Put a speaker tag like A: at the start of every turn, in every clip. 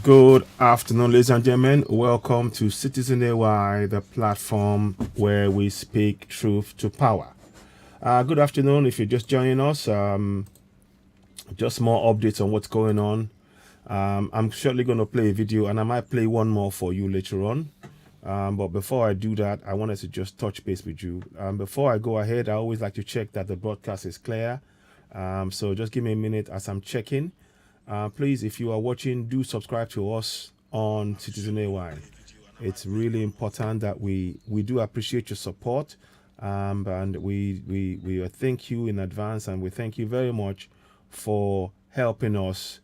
A: Good afternoon, ladies and gentlemen. Welcome to Citizen AY, the platform where we speak truth to power. Good afternoon. If you're just joining us, just more updates on what's going on. I'm surely going to play a video, and I might play one more for you later on. But before I do that, I wanted to just touch base with you. Before I go ahead, I always like to check that the broadcast is clear. So just give me a minute as I'm checking. Please, if you are watching, do subscribe to us on Citizen AY. It's really important that we do appreciate your support, and we thank you in advance, and we thank you very much for helping us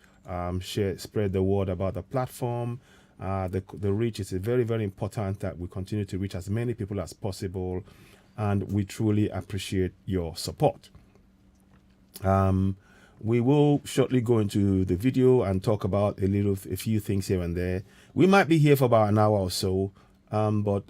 A: spread the word about the platform. The reach is very, very important that we continue to reach as many people as possible, and we truly appreciate your support. We will shortly go into the video and talk about a few things here and there. We might be here for about an hour or so, but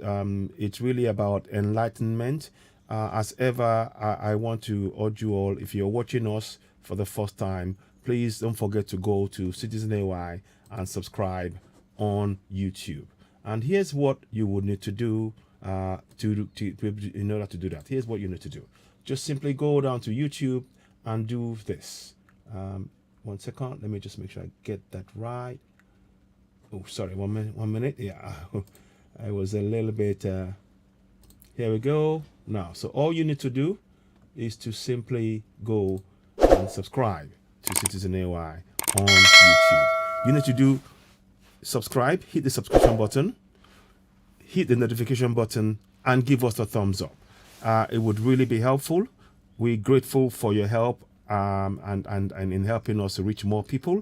A: it's really about enlightenment. As ever, I want to urge you all, if you're watching us for the first time, please don't forget to go to Citizen AY and subscribe on YouTube. And here's what you would need to do in order to do that. Here's what you need to do. Just simply go down to YouTube and do this. 1 second, let me just make sure I get that right. Oh, sorry, 1 minute. Yeah, I was a little bit here we go now. So all you need to do is to simply go and subscribe to Citizen AY on YouTube. You need to do subscribe, hit the subscription button, hit the notification button, and give us a thumbs up. It would really be helpful. We're grateful for your help and in helping us to reach more people.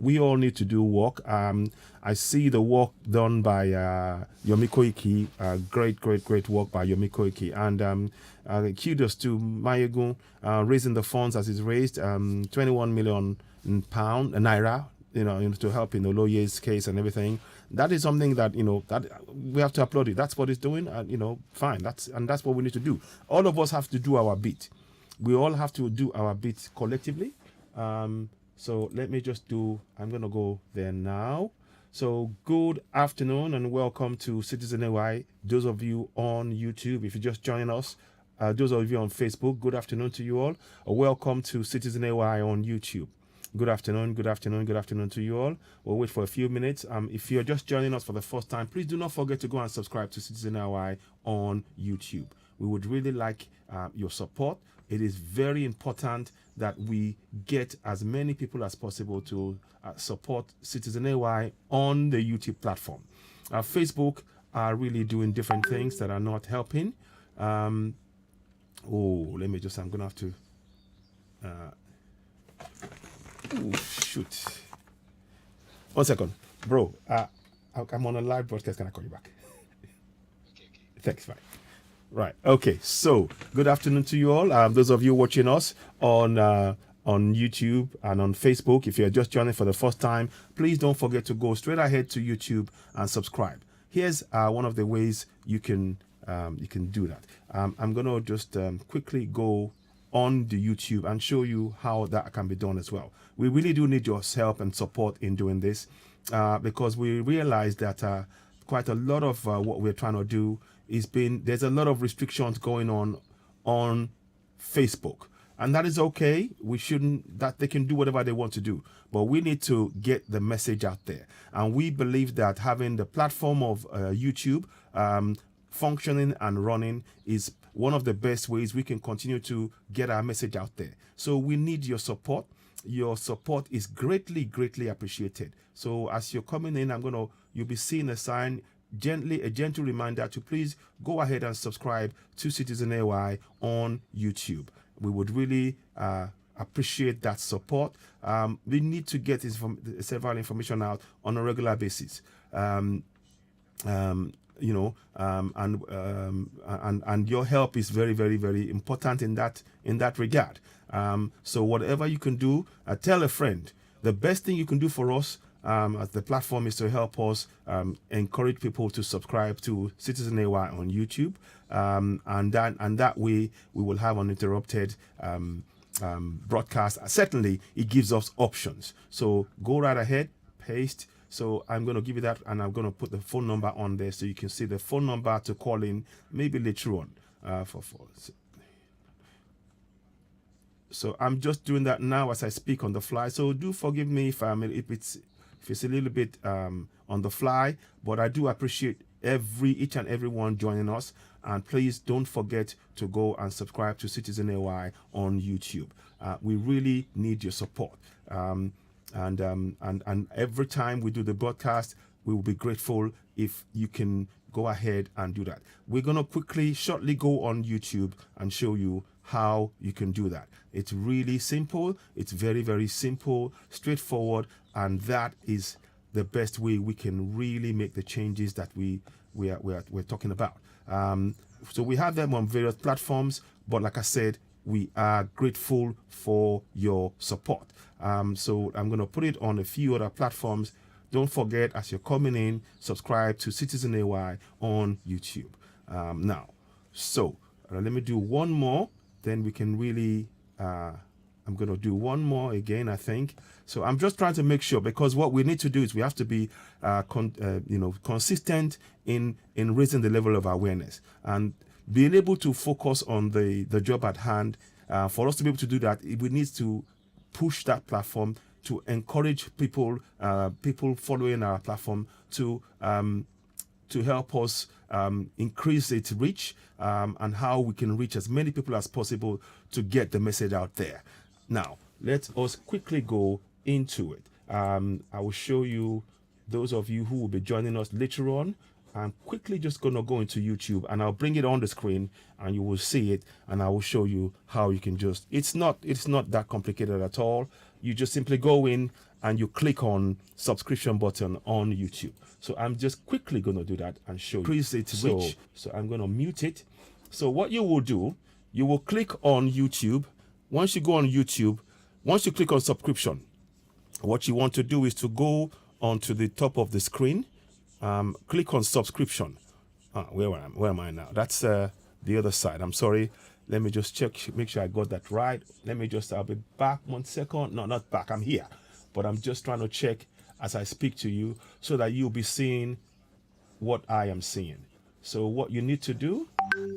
A: We all need to do work. I see the work done by Yomi Koiki, great work by Yomi Koiki, and kudos to Mayegun raising the funds as it's raised, 21 million naira, to help in Oloye's case and everything. That is something that that we have to applaud it. That's what it's doing, and fine. That's what we need to do. All of us have to do our bit. We all have to do our bit collectively. So let me just I'm going to go there now. So good afternoon and welcome to Citizen AY. Those of you on YouTube, if you just join us, those of you on Facebook, good afternoon to you all. Welcome to Citizen AY on YouTube. Good afternoon to you all. We'll wait for a few minutes. If you're just joining us for the first time, please do not forget to go and subscribe to Citizen AY on YouTube. We would really like your support. It is very important that we get as many people as possible to support Citizen AY on the YouTube platform. Facebook are really doing different things that are not helping. I'm going to have to... shoot. 1 second. Bro, I'm on a live broadcast. Can I call you back? Okay. Thanks, bye. Right. Okay. So, good afternoon to you all. Those of you watching us on YouTube and on Facebook, if you're just joining for the first time, please don't forget to go straight ahead to YouTube and subscribe. Here's one of the ways you can do that. I'm gonna just quickly go on the YouTube and show you how that can be done as well. We really do need your help and support in doing this because we realize that quite a lot of what we're trying to do there's a lot of restrictions going on Facebook, and that is okay. They can do whatever they want to do, but we need to get the message out there, and we believe that having the platform of YouTube functioning and running is one of the best ways we can continue to get our message out there. So we need your support. Your support is greatly appreciated. So as you're coming in, you'll be seeing a sign, a gentle reminder to please go ahead and subscribe to Citizen AY on YouTube. We would really appreciate that support. We need to get several information out on a regular basis. And your help is very important in that regard. So whatever you can do, tell a friend. The best thing you can do for us as the platform is to help us encourage people to subscribe to Citizen AY on YouTube, and that way we will have uninterrupted broadcast. Certainly, it gives us options. So go right ahead, paste, So I'm going to give you that, and I'm going to put the phone number on there so you can see the phone number to call in maybe later on. So I'm just doing that now as I speak on the fly. So do forgive me if it's a little bit on the fly, but I do appreciate each and every one joining us. And please don't forget to go and subscribe to Citizen AY on YouTube. We really need your support. And every time we do the broadcast, we will be grateful if you can go ahead and do that. We're going to shortly go on YouTube and show you how you can do that. It's really simple. It's very, very simple, straightforward, and that is the best way we can really make the changes that we're talking about. So we have them on various platforms, but like I said, we are grateful for your support. So I'm going to put it on a few other platforms. Don't forget, as you're coming in, subscribe to Citizen AY on YouTube. Now, so let me do one more, then we can really, I'm going to do one more again, I think. So I'm just trying to make sure, because what we need to do is we have to be, consistent in raising the level of awareness and being able to focus on the job at hand. For us to be able to do that, we need to push that platform to encourage people following our platform to help us increase its reach, and how we can reach as many people as possible to get the message out there. Now, let us quickly go into it. I will show you, those of you who will be joining us later on. I'm quickly just going to go into YouTube, and I'll bring it on the screen and you will see it, and I will show you how you can just, it's not that complicated at all. You just simply go in and you click on subscription button on YouTube. So I'm just quickly going to do that and show you. Increase its reach. So I'm going to mute it. So what you will do, you will click on YouTube. Once you go on YouTube, once you click on subscription, what you want to do is to go onto the top of the screen. Click on subscription. Where am I now? That's the other side. I'm sorry. Let me just check, make sure I got that right. I'll be back 1 second. No, not back. I'm here. But I'm just trying to check as I speak to you so that you'll be seeing what I am seeing. So what you need to do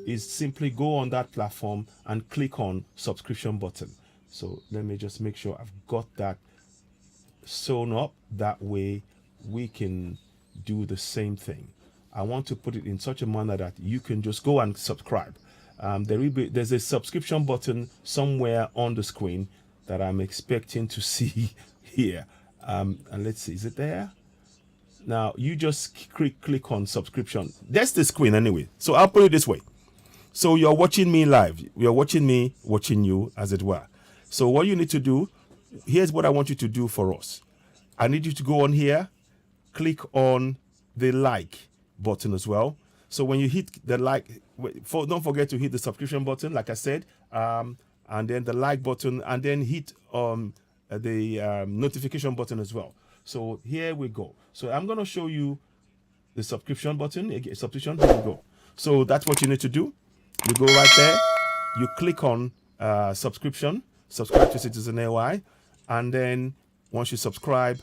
A: is simply go on that platform and click on subscription button. So let me just make sure I've got that sewn up. That way we can do the same thing. I want to put it in such a manner that you can just go and subscribe. There's a subscription button somewhere on the screen that I'm expecting to see here. And let's see, is it there? Now you just click on subscription. That's the screen anyway. So I'll put it this way. So you're watching me live. You're watching me, watching you, as it were. So what you need to do, here's what I want you to do for us. I need you to go on here, click on the like button as well. So when you hit the like, don't forget to hit the subscription button, like I said, and then the like button, and then hit the notification button as well. So here we go. So I'm going to show you the subscription button. Subscription, here we go. So that's what you need to do. You go right there, you click on subscription, subscribe to Citizen AY, and then once you subscribe,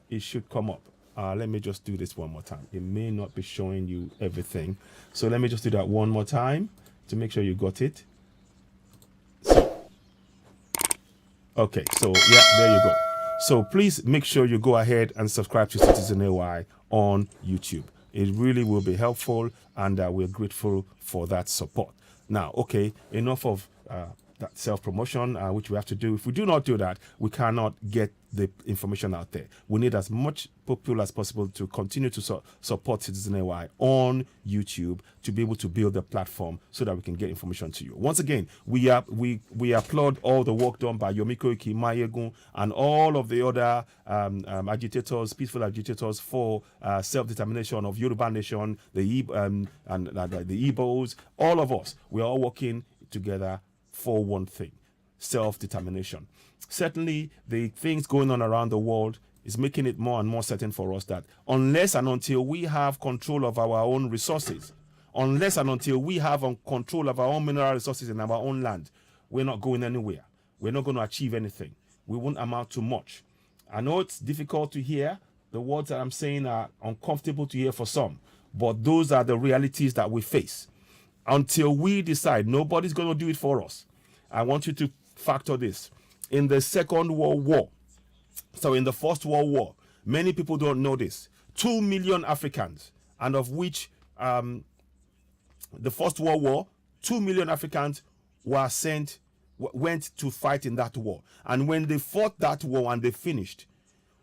A: it should come up. Let me just do this one more time. It may not be showing you everything. So let me just do that one more time to make sure you got it. So, okay, so yeah, there you go. So please make sure you go ahead and subscribe to Citizen AY on YouTube. It really will be helpful, and we're grateful for that support. Now, okay, enough of that self-promotion, which we have to do. If we do not do that, we cannot get the information out there. We need as much people as possible to continue to support Citizen AY on YouTube to be able to build a platform so that we can get information to you. Once again, we applaud all the work done by Yomiko Iki, Mayegun, and all of the other agitators, peaceful agitators for self-determination of Yoruba Nation, the Igbos, all of us. We are all working together for one thing: self-determination. Certainly, the things going on around the world is making it more and more certain for us that unless and until we have control of our own resources, unless and until we have control of our own mineral resources in our own land, we're not going anywhere. We're not going to achieve anything. We won't amount to much. I know it's difficult to hear, The words that I'm saying are uncomfortable to hear for some, but those are the realities that we face. Until we decide, nobody's going to do it for us. I want you to factor this. In the Second World War, so in the First World War, many people don't know this. 2 million Africans, and of which the First World War, 2 million Africans went to fight in that war. And when they fought that war and they finished,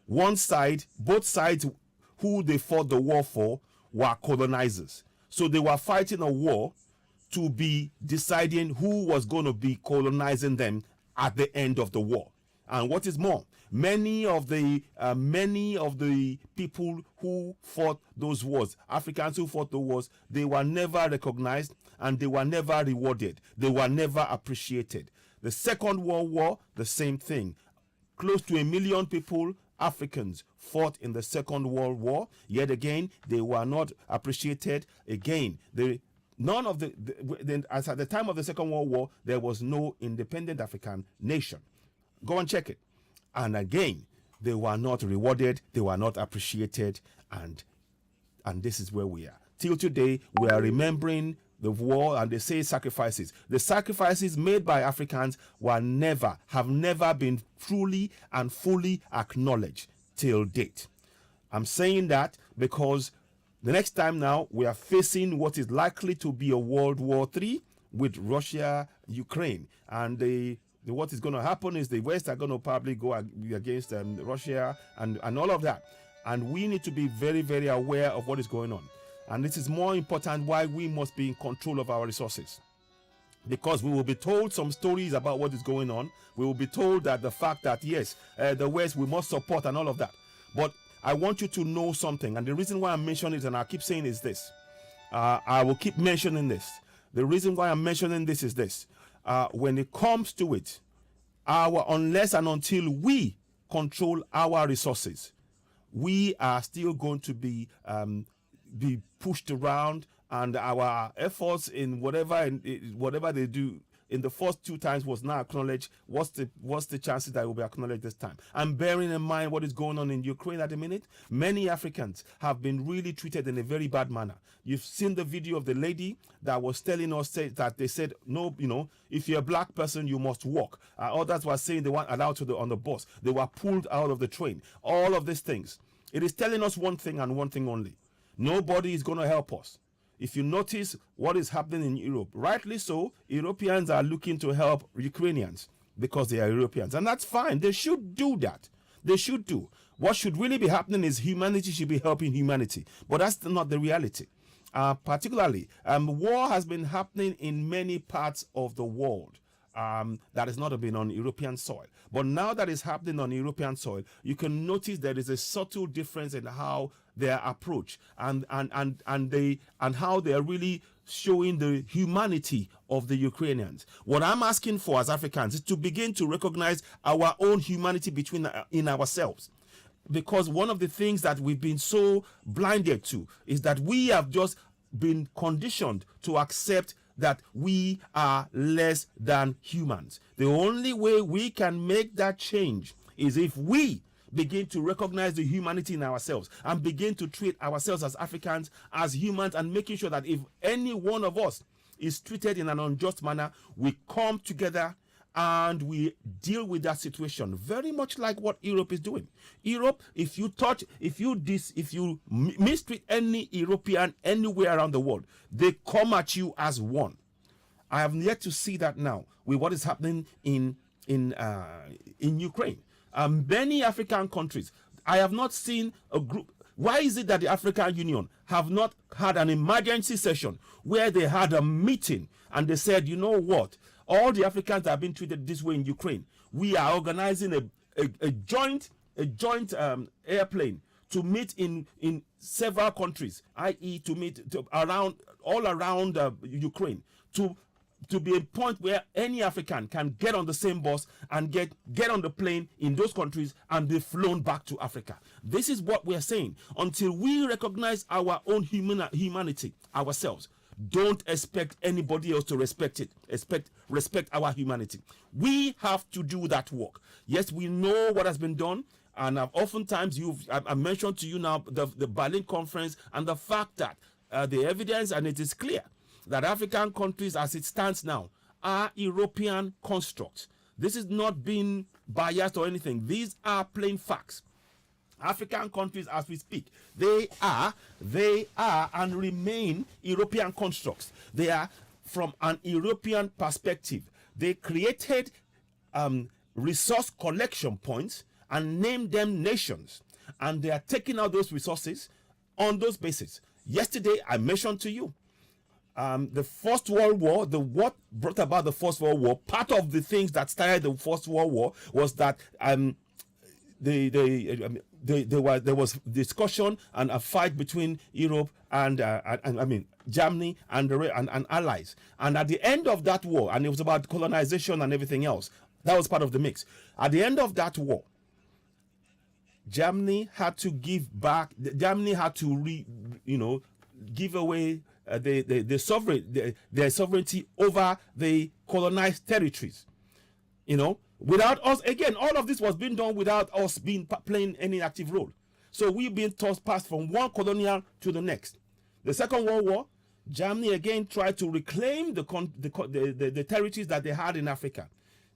A: one side, both sides who they fought the war for were colonizers. So they were fighting a war to be deciding who was going to be colonizing them at the end of the war. And what is more, many of the people who fought those wars, Africans who fought the wars, they were never recognized and they were never rewarded. They were never appreciated. The Second World War, the same thing. Close to 1 million people, Africans, fought in the Second World War. Yet again, they were not appreciated. Again, as at the time of the Second World War, there was no independent African nation. Go and check it. And again, they were not rewarded, they were not appreciated, and this is where we are. Till today, we are remembering the war, and they say sacrifices. The sacrifices made by Africans have never been truly and fully acknowledged till date. I'm saying that because the next time now we are facing what is likely to be a World War III with Russia, Ukraine, and what is going to happen is the West are going to probably go against Russia and all of that. And we need to be very, very aware of what is going on. And this is more important why we must be in control of our resources. Because we will be told some stories about what is going on. We will be told that the fact that, yes, the West, we must support and all of that. But I want you to know something. And the reason why I'm mentioning it, and I keep saying is this. I will keep mentioning this. The reason why I'm mentioning this is this. When it comes to it, unless and until we control our resources, we are still going to be pushed around, and our efforts in whatever they do in the first 2 times was not acknowledged. What's the chances that it will be acknowledged this time? And bearing in mind what is going on in Ukraine at the minute, many Africans have been really treated in a very bad manner. You've seen the video of the lady that was telling us that they said, no, if you're a black person, you must walk. Others were saying they weren't allowed on the bus. They were pulled out of the train. All of these things. It is telling us one thing and one thing only. Nobody is going to help us. If you notice what is happening in Europe, rightly so, Europeans are looking to help Ukrainians because they are Europeans. And that's fine. They should do that. They should do. What should really be happening is humanity should be helping humanity. But that's not the reality. Particularly, war has been happening in many parts of the world. That has not been on European soil. But now that is happening on European soil, you can notice there is a subtle difference in how their approach and how they are really showing the humanity of the Ukrainians. What I'm asking for as Africans is to begin to recognize our own humanity in ourselves. Because one of the things that we've been so blinded to is that we have just been conditioned to accept that we are less than humans. The only way we can make that change is if we begin to recognize the humanity in ourselves and begin to treat ourselves as Africans, as humans, and making sure that if any one of us is treated in an unjust manner, we come together and we deal with that situation, very much like what Europe is doing. Europe, if you mistreat any European anywhere around the world, they come at you as one. I have yet to see that now with what is happening in Ukraine. Many African countries, I have not seen a group. Why is it that the African Union have not had an emergency session where they had a meeting and they said, you know what? All the Africans that have been treated this way in Ukraine, we are organizing a joint airplane to meet in several countries, i.e. to meet all around Ukraine, to be a point where any African can get on the same bus and get on the plane in those countries and be flown back to Africa. This is what we are saying. Until we recognize our own humanity ourselves, don't expect anybody else to respect it. Respect our humanity. We have to do that work. Yes, we know what has been done. And oftentimes I've mentioned to you now the Berlin conference and the fact that the evidence, and it is clear that African countries as it stands now are European constructs. This is not being biased or anything. These are plain facts. African countries as we speak, they are and remain European constructs. They are from an European perspective. They created resource collection points and named them nations, and they are taking out those resources on those bases. Yesterday I mentioned to you the First World War, what brought about the First World War. Part of the things that started the First World War was that there was discussion and a fight between Europe and Germany and allies. And at the end of that war, and it was about colonization and everything else, that was part of the mix. At the end of that war, Germany had to give back. Germany had to give away their sovereignty over the colonized territories. Without us, again, all of this was being done without us playing any active role. So we've been passed from one colonial to the next. The Second World War, Germany again tried to reclaim the territories that they had in Africa.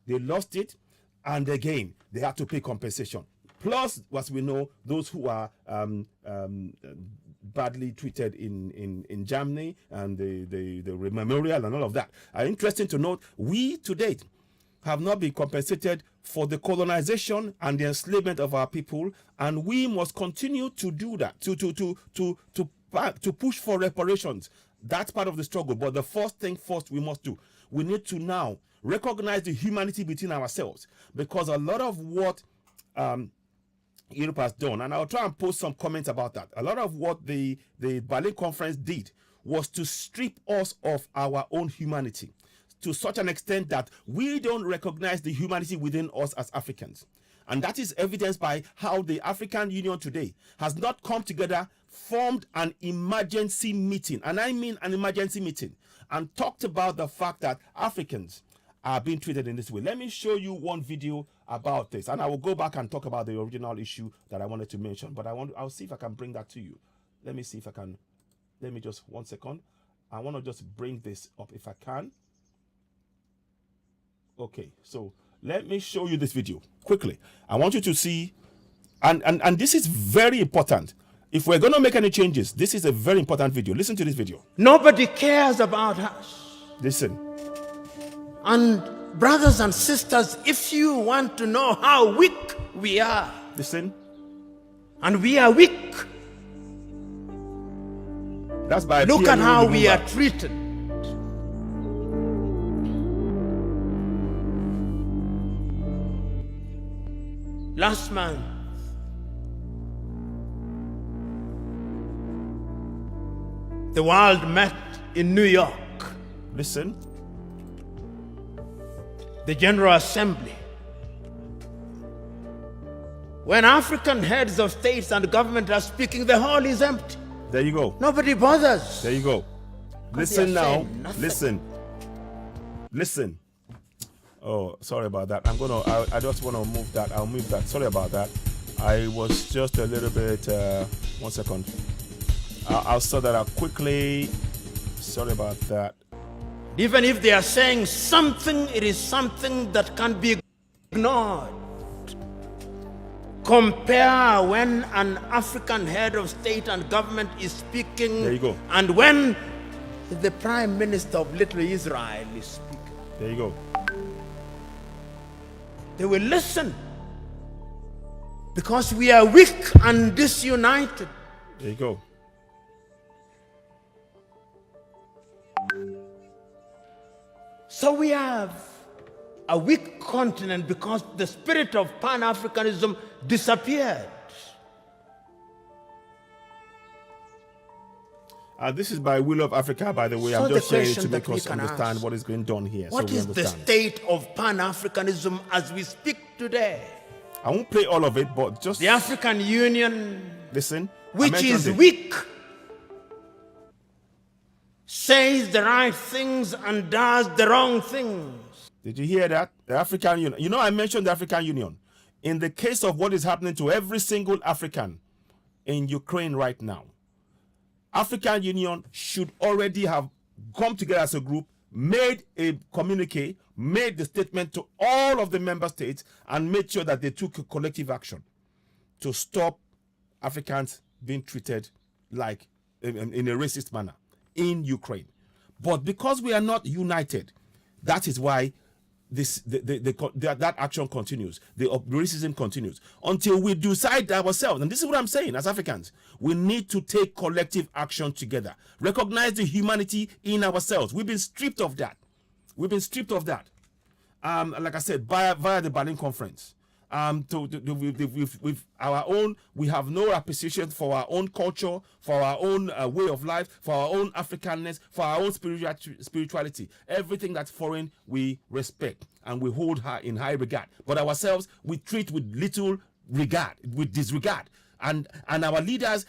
A: They lost it, and again they had to pay compensation. Plus, as we know, those who are badly treated in Germany and the memorial and all of that. Interesting to note, we to date have not been compensated for the colonization and the enslavement of our people, and we must continue to do that, to push for reparations. That's part of the struggle. But the first thing first we must do, we need to now recognize the humanity between ourselves, because a lot of what Europe has done, and I'll try and post some comments about that. A lot of what the Berlin conference did was to strip us of our own humanity to such an extent that we don't recognize the humanity within us as Africans. And that is evidenced by how the African Union today has not come together, formed an emergency meeting, and I mean an emergency meeting, and talked about the fact that Africans are being treated in this way. Let me show you one video about this, and I will go back and talk about the original issue that I wanted to mention, but I'll see if I can bring that to you. Let me see if I can. Let me just 1 second. I want to just bring this up if I can. Okay, so let me show you this video quickly. I want you to see, and this is very important. If we're going to make any changes, this is a very important video. Listen to this video.
B: Nobody cares about us.
A: Listen.
B: And brothers and sisters, if you want to know how weak we are,
A: listen.
B: And we are weak.
A: That's by
B: look at how we are treated. Last month, the world met in New York.
A: Listen.
B: The General Assembly. When African heads of states and government are speaking, the hall is empty.
A: There you go.
B: Nobody bothers.
A: There you go. Listen now. Listen. Listen. Oh, sorry about that. I just want to move that. I'll move that. Sorry about that. I was just a little bit, 1 second. I'll sort that out quickly. Sorry about that.
B: Even if they are saying something, it is something that can be ignored. Compare when an African head of state and government is speaking.
A: There you go.
B: And when the Prime Minister of Little Israel is speaking.
A: There you go.
B: They will listen because we are weak and disunited.
A: There you go.
B: So we have a weak continent because the spirit of Pan-Africanism disappeared.
A: This is by Will of Africa, by the way.
B: So
A: I'm just saying to make us
B: understand
A: understand what is going on here.
B: What is the state of Pan-Africanism as we speak today?
A: I won't play all of it, but just...
B: The African Union,
A: listen,
B: which is weak, says the right things and does the wrong things.
A: Did you hear that? The African Union. You know, I mentioned the African Union. In the case of what is happening to every single African in Ukraine right now, African Union should already have come together as a group, made a communique, made the statement to all of the member states, and made sure that they took a collective action to stop Africans being treated like in a racist manner in Ukraine. But because we are not united, that is why that action continues. The racism continues until we decide ourselves. And this is what I'm saying as Africans. We need to take collective action together. Recognize the humanity in ourselves. We've been stripped of that. We've been stripped of that. Like I said, via the Berlin Conference. With our own, we have no appreciation for our own culture, for our own way of life, for our own Africanness, for our own spirituality. Everything that's foreign, we respect and we hold in high regard. But ourselves, we treat with little regard, with disregard. And our leaders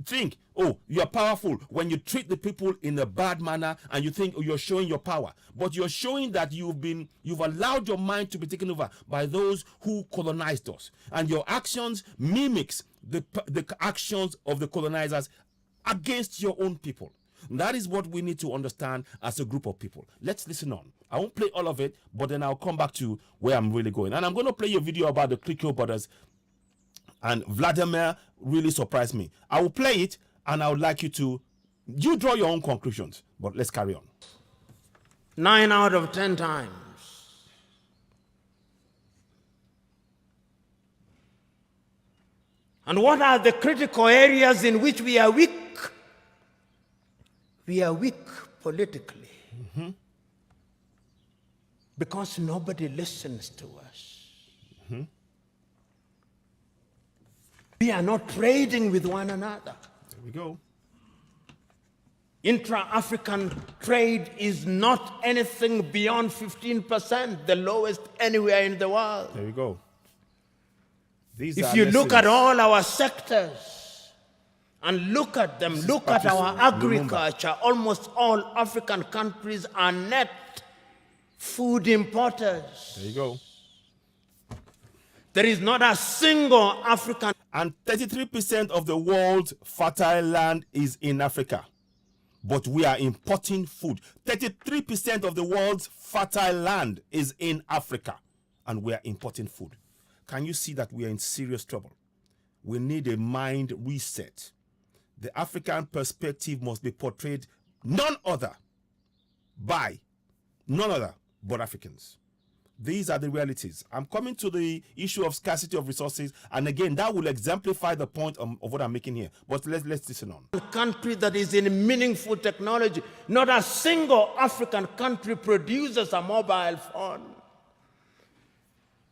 A: think, oh, you're powerful when you treat the people in a bad manner, and you think, oh, you're showing your power. But you're showing that you've allowed your mind to be taken over by those who colonized us, and your actions mimics the actions of the colonizers against your own people. And that is what we need to understand as a group of people. Let's listen on. I won't play all of it, but then I'll come back to where I'm really going. And I'm going to play you a video about the Klitschko brothers. And Vladimir really surprised me. I will play it, and I would like you draw your own conclusions. But let's carry on.
B: 9 out of 10 times. And what are the critical areas in which we are weak? We are weak politically. Mm-hmm. Because nobody listens to us. Mm-hmm. We are not trading with one another.
A: There we go.
B: Intra-African trade is not anything beyond 15%, the lowest anywhere in the world.
A: There we go.
B: If you look at all our sectors and look at them, look at our agriculture, almost all African countries are net food importers.
A: There you go.
B: There is not a single African.
A: And 33% of the world's fertile land is in Africa. But we are importing food. 33% of the world's fertile land is in Africa. And we are importing food. Can you see that we are in serious trouble? We need a mind reset. The African perspective must be portrayed none other but Africans. These are the realities. I'm coming to the issue of scarcity of resources, and again, that will exemplify the point of what I'm making here. But let's listen on.
B: A country that is in meaningful technology, not a single African country produces a mobile phone.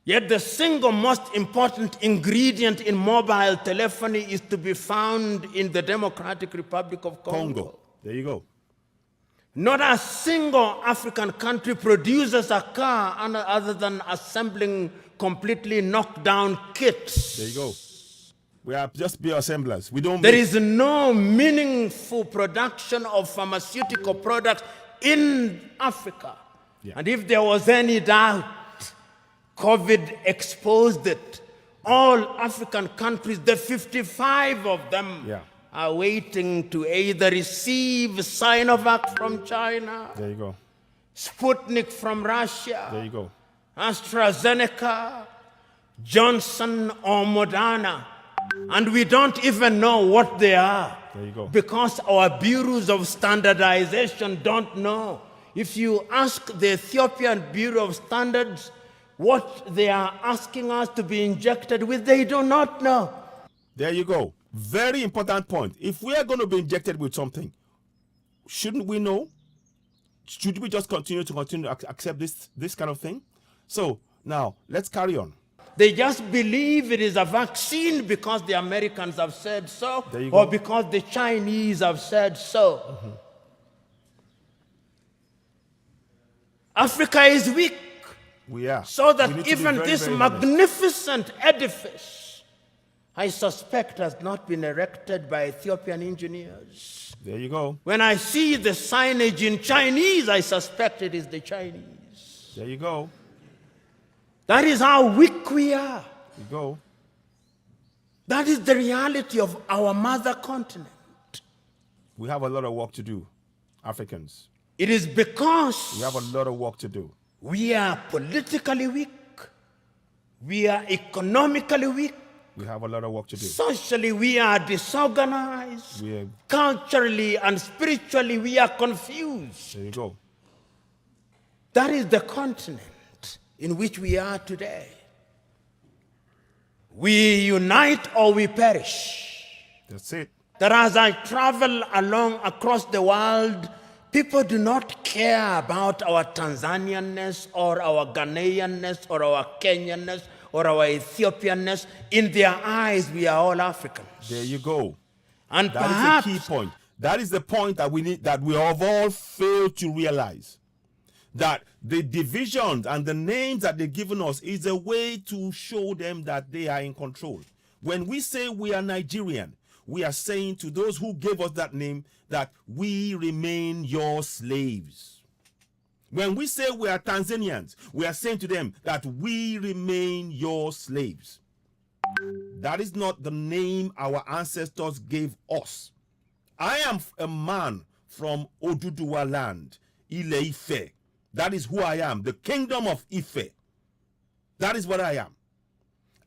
B: Yet the single most important ingredient in mobile telephony is to be found in the Democratic Republic of Congo.
A: There you go.
B: Not a single African country produces a car other than assembling completely knocked down kits.
A: There you go. We are just assemblers.
B: There is no meaningful production of pharmaceutical products in Africa. Yeah. And if there was any doubt, COVID exposed it. All African countries, the 55 of them, are waiting to either receive Sinovac from China,
A: there you go,
B: Sputnik from Russia,
A: there you go,
B: AstraZeneca, Johnson or Moderna, and we don't even know what they are.
A: There you go.
B: Because our bureaus of standardization don't know. If you ask the Ethiopian Bureau of Standards what they are asking us to be injected with, they do not know.
A: There you go. Very important point. If we are going to be injected with something, shouldn't we know? Should we just continue to accept this kind of thing? So now let's carry on.
B: They just believe it is a vaccine because the Americans have said so, or because the Chinese have said so. Mm-hmm. Africa is weak.
A: We are.
B: So that even this magnificent edifice I suspect has not been erected by Ethiopian engineers.
A: There you go.
B: When I see the signage in Chinese, I suspect it is the Chinese.
A: There you go.
B: That is how weak we are.
A: There you go.
B: That is the reality of our mother continent.
A: We have a lot of work to do, Africans.
B: It is because
A: We have a lot of work to do.
B: we are politically weak, we are economically weak,
A: We have a lot of work to do.
B: socially we are disorganized,
A: We are,
B: culturally and spiritually we are confused.
A: there you go.
B: That is the continent in which we are today. We unite or we perish.
A: That's it.
B: That as I travel along across the world, people do not care about our Tanzanianness or our Ghanaianness or our Kenyanness or our Ethiopianness. In their eyes, we are all Africans.
A: There you go.
B: And
A: That
B: perhaps
A: is the key point. That is the point that we need, that we have all failed to realize. That the divisions and the names that they've given us is a way to show them that they are in control. When we say we are Nigerian, we are saying to those who gave us that name that we remain your slaves. When we say we are Tanzanians, we are saying to them that we remain your slaves. That is not the name our ancestors gave us. I am a man from Oduduwa land, Ile Ife. That is who I am, the kingdom of Ife. That is what I am.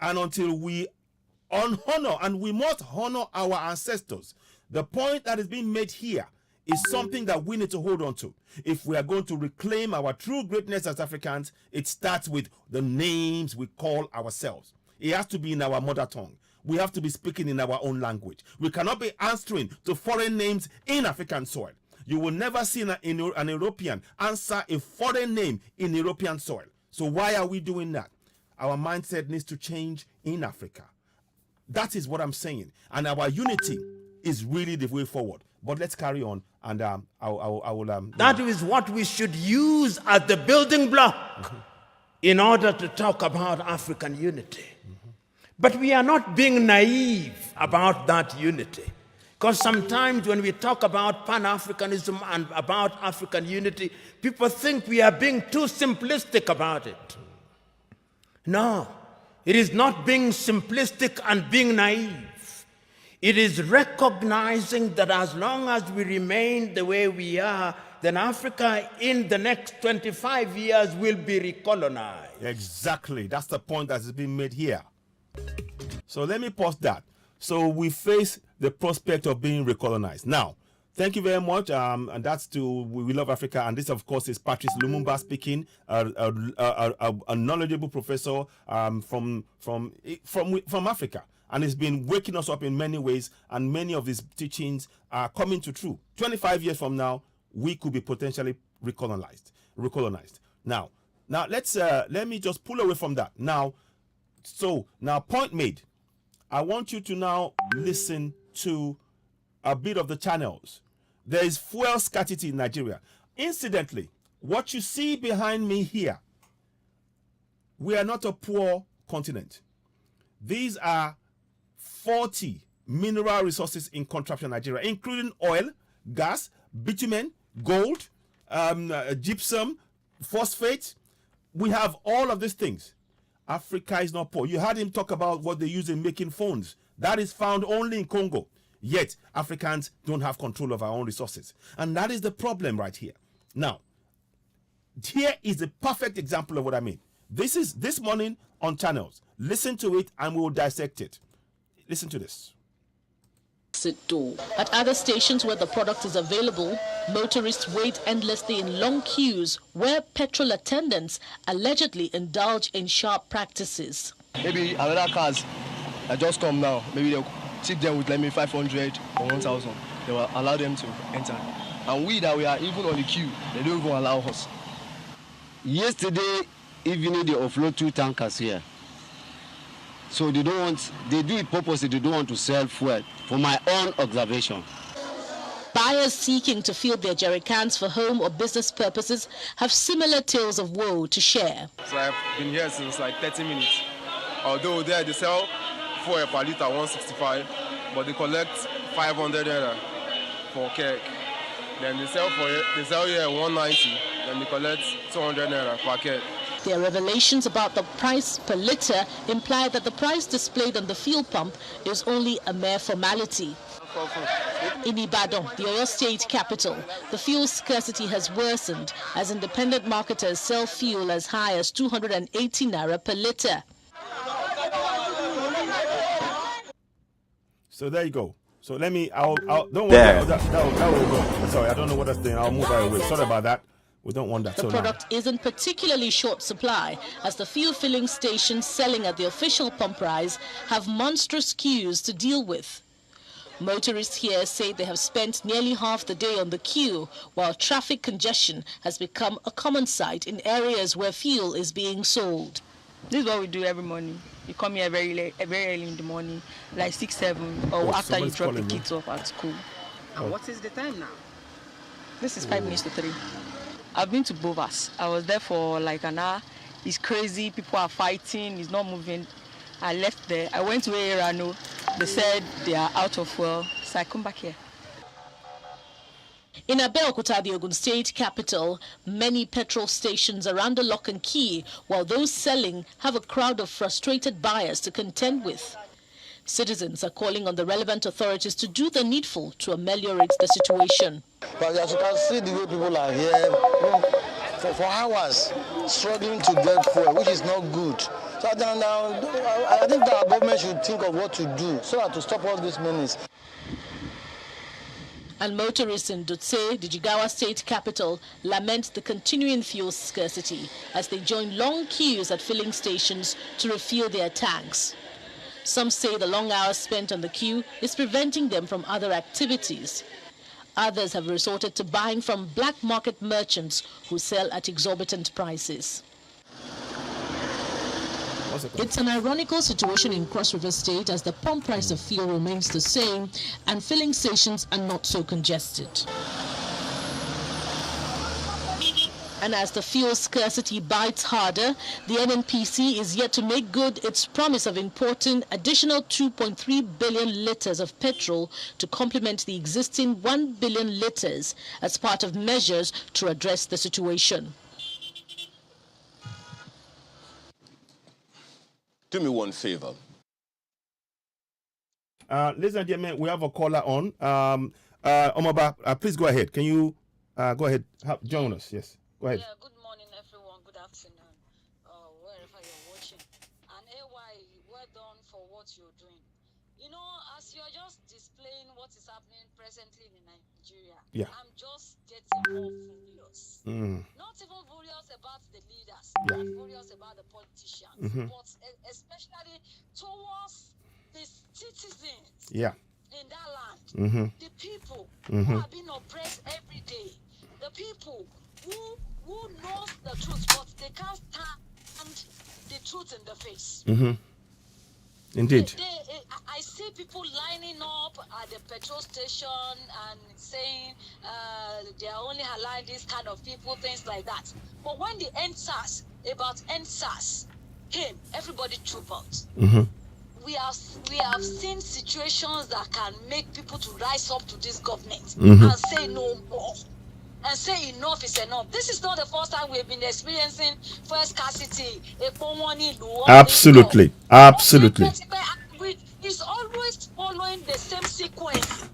A: And until we honor, and we must honor our ancestors, the point that is being made here is something that we need to hold on to. If we are going to reclaim our true greatness as Africans, it starts with the names we call ourselves. It has to be in our mother tongue. We have to be speaking in our own language. We cannot be answering to foreign names in African soil. You will never see an European answer a foreign name in European soil. So why are we doing that? Our mindset needs to change in Africa. That is what I'm saying. And our unity is really the way forward. But let's carry on. And I will.
B: that is what we should use as the building block in order to talk about African unity. But we are not being naive about that unity. Because sometimes when we talk about Pan-Africanism and about African unity, people think we are being too simplistic about it. No, it is not being simplistic and being naive. It is recognizing that as long as we remain the way we are, then Africa in the next 25 years will be recolonized.
A: Exactly. That's the point that is being made here. So let me pause that. So we face the prospect of being recolonized. Now, thank you very much. And that's to We Love Africa. And this, of course, is Patrice Lumumba speaking, a knowledgeable professor from Africa. And he's been waking us up in many ways. And many of his teachings are coming to true. 25 years from now, we could be potentially recolonized. Now let me just pull away from that. Now, point made. I want you to now listen to a bit of the channels. There is fuel scarcity in Nigeria. Incidentally, what you see behind me here, we are not a poor continent. These are 40 mineral resources in Contraption Nigeria, including oil, gas, bitumen, gold, gypsum, phosphate. We have all of these things. Africa is not poor. You heard him talk about what they use in making phones. That is found only in Congo. Yet, Africans don't have control of our own resources. And that is the problem right here. Now, here is a perfect example of what I mean. This is this morning on channels. Listen to it and we will dissect it. Listen to this.
C: At other stations where the product is available, motorists wait endlessly in long queues where petrol attendants allegedly indulge in sharp practices.
D: Maybe another cars that just come now, maybe they'll sit there with 500 or 1,000. They will allow them to enter. And we that we are even on the queue, they don't even allow us.
E: Yesterday evening, they offload 2 tankers here. So they do it purposely, they don't want to sell fuel, for my own observation.
C: Buyers seeking to fill their jerrycans for home or business purposes have similar tales of woe to share.
D: So I've been here since 30 minutes. Although there they sell
F: fuel per litre 165, but they collect 500 naira for keg. Then they sell here 190, then they collect 200 naira per keg.
C: Their revelations about the price per litre imply that the price displayed on the fuel pump is only a mere formality. In Ibadan, the Oyo State capital, the fuel scarcity has worsened as independent marketers sell fuel as high as 280 naira per litre.
A: So there you go. So let me, I'll don't worry, that will go. Sorry, I don't know what that's doing. I'll move out of the way. Sorry about that. We don't want that.
C: The product isn't particularly short supply, as the fuel filling stations selling at the official pump price have monstrous queues to deal with. Motorists here say they have spent nearly half the day on the queue, while traffic congestion has become a common sight in areas where fuel is being sold.
G: This is what we do every morning. You come here very late, very early in the morning, like 6, 7, or after you drop the kids off at school.
B: And what is the time now?
G: This is 5 minutes to 3. I've been to Bovas. I was there for like an hour. It's crazy. People are fighting. It's not moving. I left there. I went to Erano. They said they are out of fuel. So I come back here.
C: In Abeokuta, the Ogun State capital, many petrol stations are under lock and key, while those selling have a crowd of frustrated buyers to contend with. Citizens are calling on the relevant authorities to do the needful to ameliorate the situation.
H: But as you can see, the way people are here for hours struggling to get fuel, which is not good. So I think that our government should think of what to do so as to stop all this menace.
C: And motorists in Dutse, the Jigawa state capital, lament the continuing fuel scarcity as they join long queues at filling stations to refill their tanks. Some say the long hours spent on the queue is preventing them from other activities. Others have resorted to buying from black market merchants who sell at exorbitant prices. It's an ironical situation in Cross River State as the pump price of fuel remains the same and filling stations are not so congested. And as the fuel scarcity bites harder, the NNPC is yet to make good its promise of importing additional 2.3 billion litres of petrol to complement the existing 1 billion litres as part of measures to address the situation.
I: Do me one favor.
A: Ladies and gentlemen, we have a caller on. Omaba, please go ahead. Can you go ahead? Join us. Yes. Go ahead.
J: Yeah, good morning, everyone. Good afternoon, wherever you're watching. And AY, well done for what you're doing. You know, as you're just displaying what is happening presently in Nigeria, I'm just getting more furious. Not even furious about the leaders, not furious about the politicians, but especially towards the citizens in that land, the people who are being oppressed every day, the people who knows the truth, but they can't stand the truth in the face.
A: Indeed.
J: I see people lining up at the petrol station and saying they are only allowing these kind of people, things like that. But when the NSAS came, everybody troop out. We have seen situations that can make people to rise up to this government and say no more. And say enough is enough. This is not the first time we've been experiencing fuel scarcity.
A: Absolutely. Absolutely.
J: It's always following the same sequence.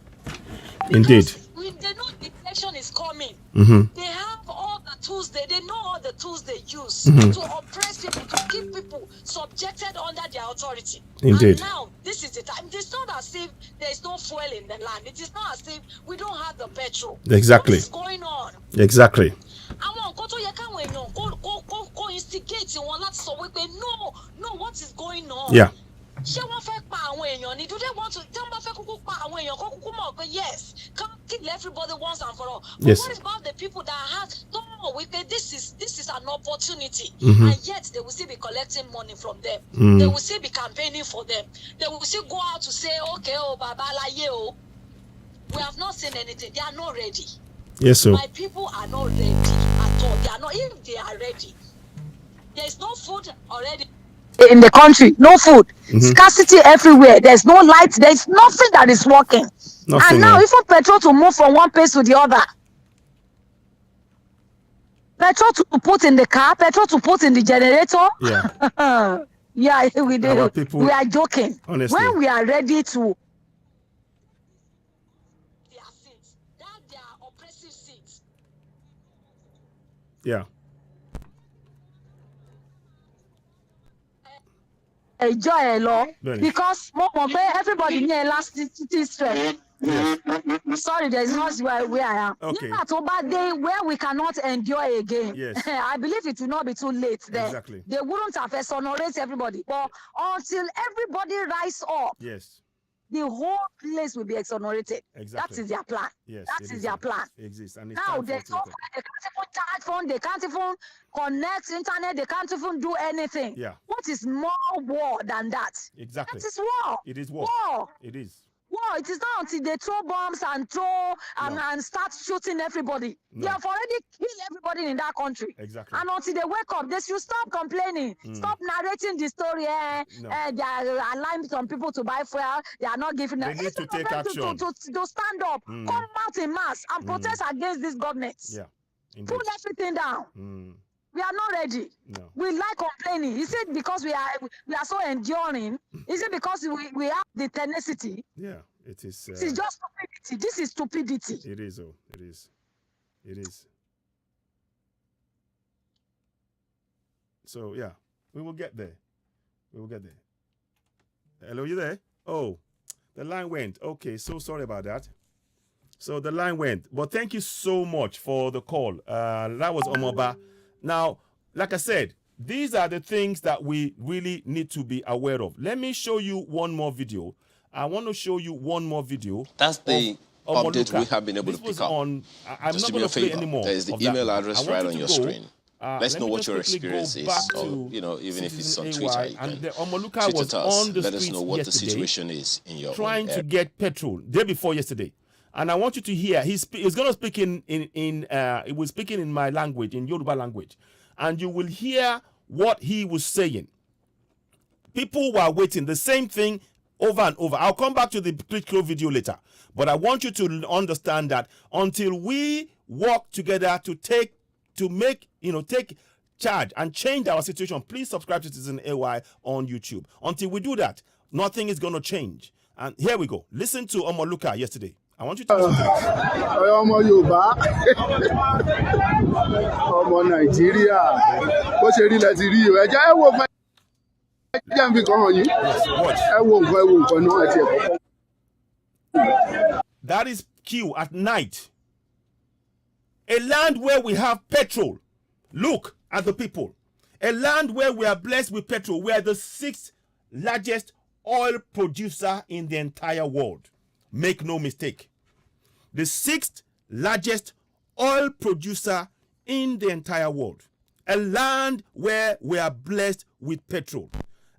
A: Indeed.
J: They know the election is coming. They have all the tools, they know all the tools they use to oppress people, to keep people subjected under their authority.
A: Indeed.
J: And now, this is the time. It's not as if there is no fuel in the land. It is not as if we don't have the petrol.
A: Exactly.
J: What is going on?
A: Exactly.
J: Instigate no, what is going on?
A: Yeah.
J: Do they want to yes, come kill everybody once and for all? But
A: yes.
J: What about the people that have this is an opportunity, and yet they will still be collecting money from them. They will still be campaigning for them. They will still go out to say, okay, we have not seen anything. They are not ready.
A: Yes, sir.
J: My people are not ready at all. They are not. If they are ready, there is no food already
I: in the country, no food, scarcity everywhere. There's no light. There's nothing that is working.
A: Nothing,
I: and now, even petrol to move from one place to the other. Petrol to put in the car, petrol to put in the generator.
A: Yeah.
I: Yeah, we do.
A: People,
I: we are joking.
A: Honestly.
I: When we are ready to.
J: Their seats, that their oppressive seats.
A: Yeah.
I: Enjoy a lot because everybody near last stress.
A: Yes.
I: Sorry, there's not where I am.
A: Okay.
I: Day where we cannot endure again.
A: Yes.
I: I believe it will not be too late then.
A: Exactly.
I: They wouldn't have exonerated everybody. But until everybody rise up,
A: yes,
I: the whole place will be exonerated.
A: Exactly.
I: That is their plan.
A: Yes,
I: that is their plan.
A: Exists. And
I: now they can't even charge phone, they can't even connect internet, they can't even do anything.
A: Yeah.
I: What is more war than that?
A: Exactly.
I: That is war.
A: It is war.
I: War.
A: It is.
I: War. It is not until they throw bombs and and start shooting everybody.
A: No.
I: They have already killed everybody in that country.
A: Exactly.
I: And until they wake up, they should stop complaining. Stop narrating the story. They are allowing some people to buy fuel. They are not giving them.
A: They need to take action.
I: To stand up, come out in mass and protest against this government.
A: Yeah. Indeed.
I: Put everything down. We are not ready.
A: No.
I: We like complaining. Is it because we are so enduring? Is it because we have the tenacity?
A: Yeah, it is.
I: It is just stupidity. This is stupidity.
A: It is. Oh, it is. It is. So yeah, we will get there. We will get there. Hello, you there? Oh, the line went. Okay, so sorry about that. So the line went. But thank you so much for the call. That was Omoba. Now, like I said, these are the things that we really need to be aware of. Let me show you one more video. I want to show you one more video.
K: That's the update we have been able to pick up.
A: I'm
K: just
A: not
K: do me
A: going
K: a
A: to play
K: favor.
A: anymore.
K: There's the email address right on your screen. Let's know what your experience is, or even if it's on Twitter, you can tweet at us. Let us know what the situation is in your
A: trying to get petrol day before yesterday. And I want you to hear, he's going to speak he was speaking in my language, in Yoruba language. And you will hear what he was saying. People were waiting, the same thing over and over. I'll come back to the petrol video later. But I want you to understand that until we work together to take charge and change our situation, please subscribe to Citizen AY on YouTube. Until we do that, nothing is going to change. And here we go. Listen to Omoluka yesterday. I want you to listen to this.
L: Ọmọ Yorùbá, ọmọ Nàìjíríà, bó ṣe rí lẹ ti rí o. Ẹ jẹ́ ẹ wo nǹkan ẹjẹ́ ń fi kàn hàn yín. Ẹ wo nǹkan náà ẹ ti ẹ̀kọ́.
A: That is queue at night. A land where we have petrol. Look at the people. A land where we are blessed with petrol. We are the 6th largest oil producer in the entire world. Make no mistake. The 6th largest oil producer in the entire world. A land where we are blessed with petrol.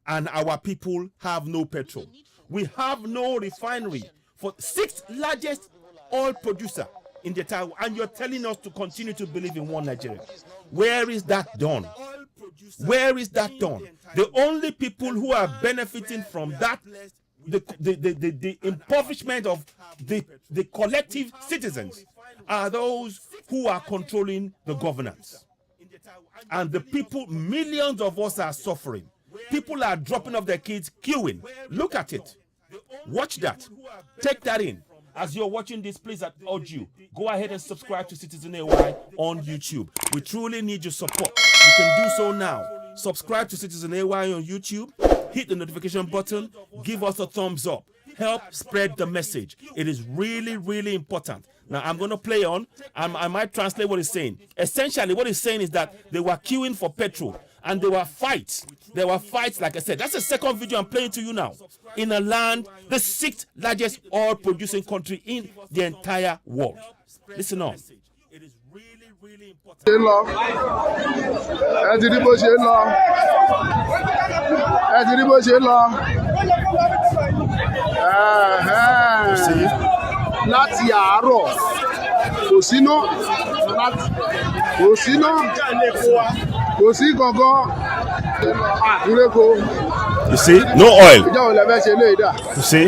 A: And our people have no petrol. We have no refinery. For 6th largest oil producer in the entire world. And you're telling us to continue to believe in one Nigeria. Where is that done? Where is that done? The only people who are benefiting from that, the impoverishment of the collective citizens, are those who are controlling the governance. And the people, millions of us are suffering. People are dropping off their kids, queuing. Look at it. Watch that. Take that in. As you're watching this, please, I urge you, go ahead and subscribe to Citizen AY on YouTube. We truly need your support. You can do so now. Subscribe to Citizen AY on YouTube. Hit the notification button. Give us a thumbs up. Help spread the message. It is really, really important. Now, I'm going to play on. I might translate what he's saying. Essentially, what he's saying is that they were queuing for petrol. And there were fights. There were fights, like I said. That's the second video I'm playing to you now. In a land, the 6th largest oil producing country in the entire world. Listen on. It is really, really important.
L: Láti àárọ̀ kò síná kò sí gangan
A: You see, no oil. You see.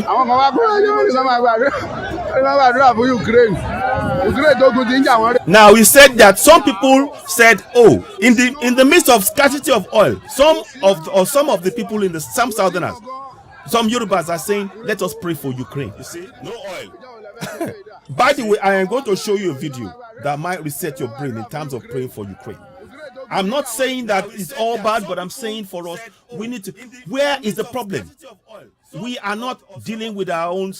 A: Now he said that some people said, "Oh, in the midst of scarcity of oil, some of the people in some southerners, some Yorubas are saying, let us pray for Ukraine." You see, no oil. By the way, I am going to show you a video that might reset your brain in terms of praying for Ukraine. I'm not saying that it's all bad, but I'm saying for us, we need to. Where is the problem? We are not dealing with our own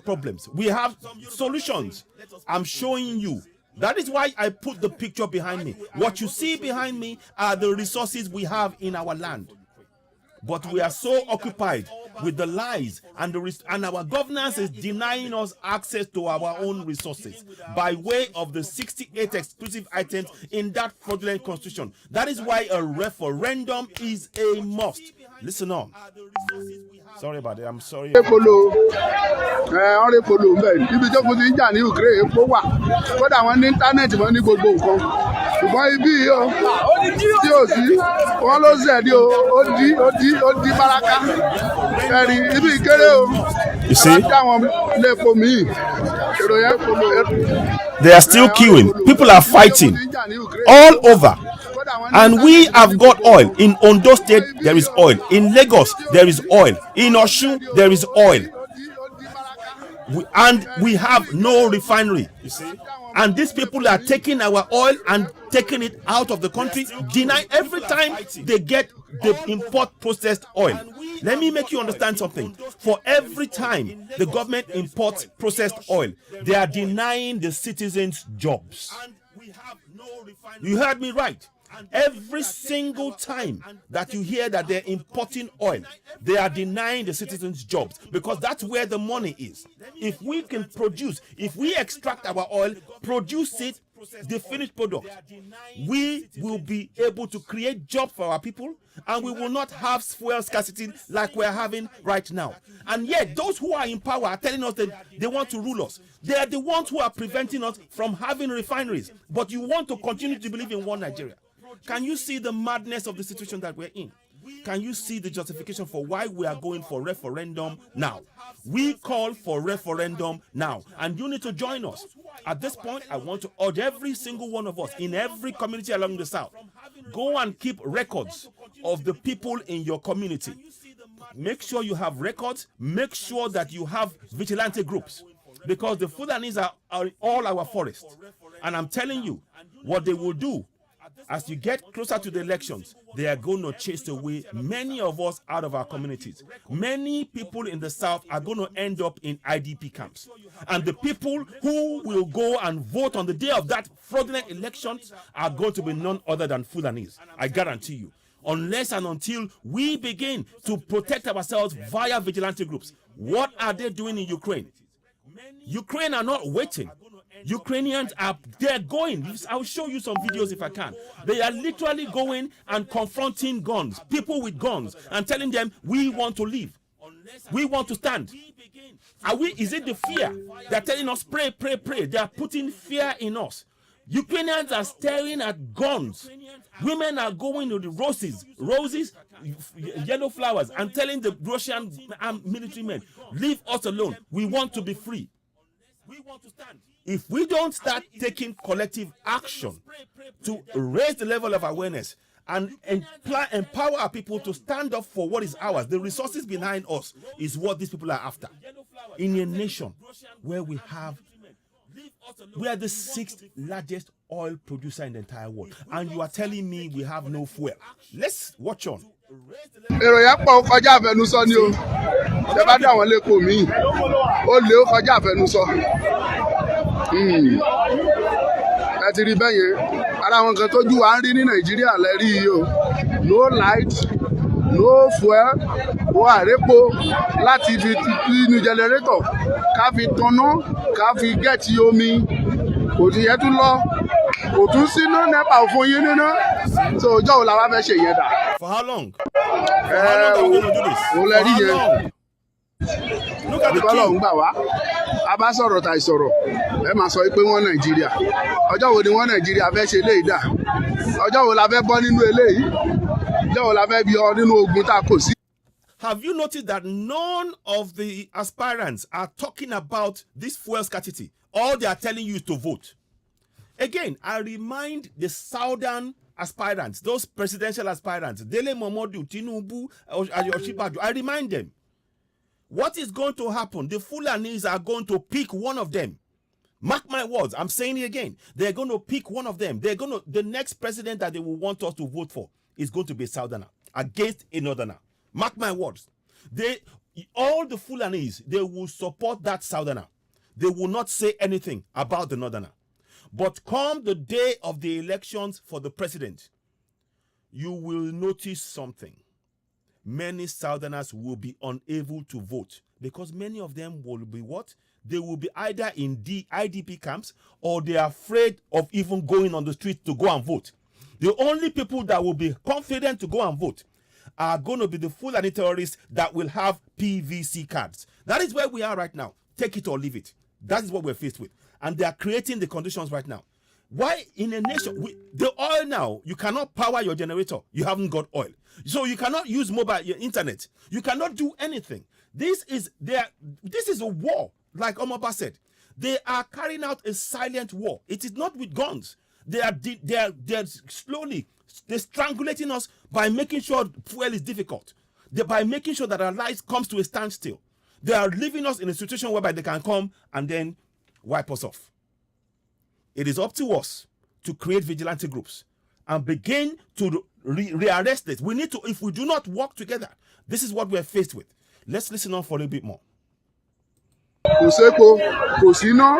A: problems. We have solutions. I'm showing you. That is why I put the picture behind me. What you see behind me are the resources we have in our land. But we are so occupied with the lies and our governance is denying us access to our own resources by way of the 68 exclusive items in that fraudulent constitution. That is why a referendum is a must. Listen on. Sorry about it. I'm sorry. You see? They are still queuing. People are fighting all over. And we have got oil. In Ondo State, there is oil. In Lagos, there is oil. In Osun, there is oil. And we have no refinery. You see? And these people are taking our oil and taking it out of the country, deny every time they get the import processed oil. Let me make you understand something. For every time the government imports processed oil, they are denying the citizens jobs. You heard me right. Every single time that you hear that they're importing oil, they are denying the citizens jobs, because that's where the money is. If we can produce, if we extract our oil, produce it, the finished product, we will be able to create jobs for our people, and we will not have fuel scarcity like we're having right now. And yet those who are in power are telling us that they want to rule us. They are the ones who are preventing us from having refineries, but you want to continue to believe in one Nigeria. Can you see the madness of the situation that we're in? Can you see the justification for why we are going for referendum now? We call for referendum now, and you need to join us. At this point, I want to urge every single one of us in every community along the South, go and keep records of the people in your community. Make sure you have records. Make sure that you have vigilante groups, because the Fulanis are all our forests. And I'm telling you, what they will do, as you get closer to the elections, they are going to chase away many of us out of our communities. Many people in the South are going to end up in IDP camps. And the people who will go and vote on the day of that fraudulent elections are going to be none other than Fulanis. I guarantee you. Unless and until we begin to protect ourselves via vigilante groups. What are they doing in Ukraine? Ukraine are not waiting. Ukrainians they're going. I'll show you some videos if I can. They are literally going and confronting people with guns, and telling them, we want to leave. We want to stand. Is it the fear? They're telling us, pray, pray, pray. They are putting fear in us. Ukrainians are staring at guns. Women are going to the roses, yellow flowers, and telling the Russian military men, leave us alone. We want to be free. We want to stand. If we don't start taking collective action to raise the level of awareness and empower our people to stand up for what is ours, the resources behind us is what these people are after. In a nation where we are the 6th largest oil producer in the entire world, and you are telling me we have no fuel. Let's watch on.
L: Èròyìn pọ̀ kọjá àfẹnusọ ni o. Ṣé bá dá àwọn lẹ́kọ̀ọ́ mi? Ó lé ó kọjá àfẹnusọ. Ẹ ti rí bẹ́ẹ̀ yẹn. Ara àwọn nǹkan tójú wa ń rí ní Nàìjíríà lẹ rí yìí o. No light, no fuel, wọ́n àrépo láti fi inú jẹnẹrétọ̀ ká fi tanná ká fi gẹ́ẹ̀tì omi. Kò ti yẹ tún lọ. Kò tún sínú nẹ́pà fún yín níná. So ọjọ́ wo la wá fẹ́ ṣe yẹn dà?
A: For how long? For how long are we going to do this?
L: For how long?
A: Look at the
L: king. A bá sọ̀rọ̀ tàì sọ̀rọ̀, ẹ máa sọ pé wọ́n Nàìjíríà. Ọjọ́ wo ni wọ́n Nàìjíríà fẹ́ ṣe eléyìí dà? Ọjọ́ wo la fẹ́ bọ́ nínú eléyìí?
A: Have you noticed that none of the aspirants are talking about this fuel scarcity? All they are telling you is to vote. Again, I remind the southern aspirants, those presidential aspirants, Dele Momodu, Tinubu, Oshibaju, I remind them, what is going to happen? The Fulanis are going to pick one of them. Mark my words, I'm saying it again. They're going to pick one of them. The next president that they will want us to vote for is going to be a southerner against a northerner. Mark my words. All the Fulanis, they will support that southerner. They will not say anything about the northerner. But come the day of the elections for the president, you will notice something. Many southerners will be unable to vote because many of them will be what? They will be either in the IDP camps or they are afraid of even going on the street to go and vote. The only people that will be confident to go and vote are going to be the Fulani terrorists that will have PVC cards. That is where we are right now. Take it or leave it. That is what we're faced with. And they are creating the conditions right now. Why in a nation, the oil now, you cannot power your generator. You haven't got oil. So you cannot use mobile internet. You cannot do anything. This is a war, like Omaba said. They are carrying out a silent war. It is not with guns. They are slowly, they're strangulating us by making sure fuel is difficult. By making sure that our lives comes to a standstill. They are leaving us in a situation whereby they can come and then wipe us off. It is up to us to create vigilante groups and begin to rearrest this. We need to, if we do not work together, this is what we're faced with. Let's listen on for a little bit more.
L: Kò sépo, kò síná,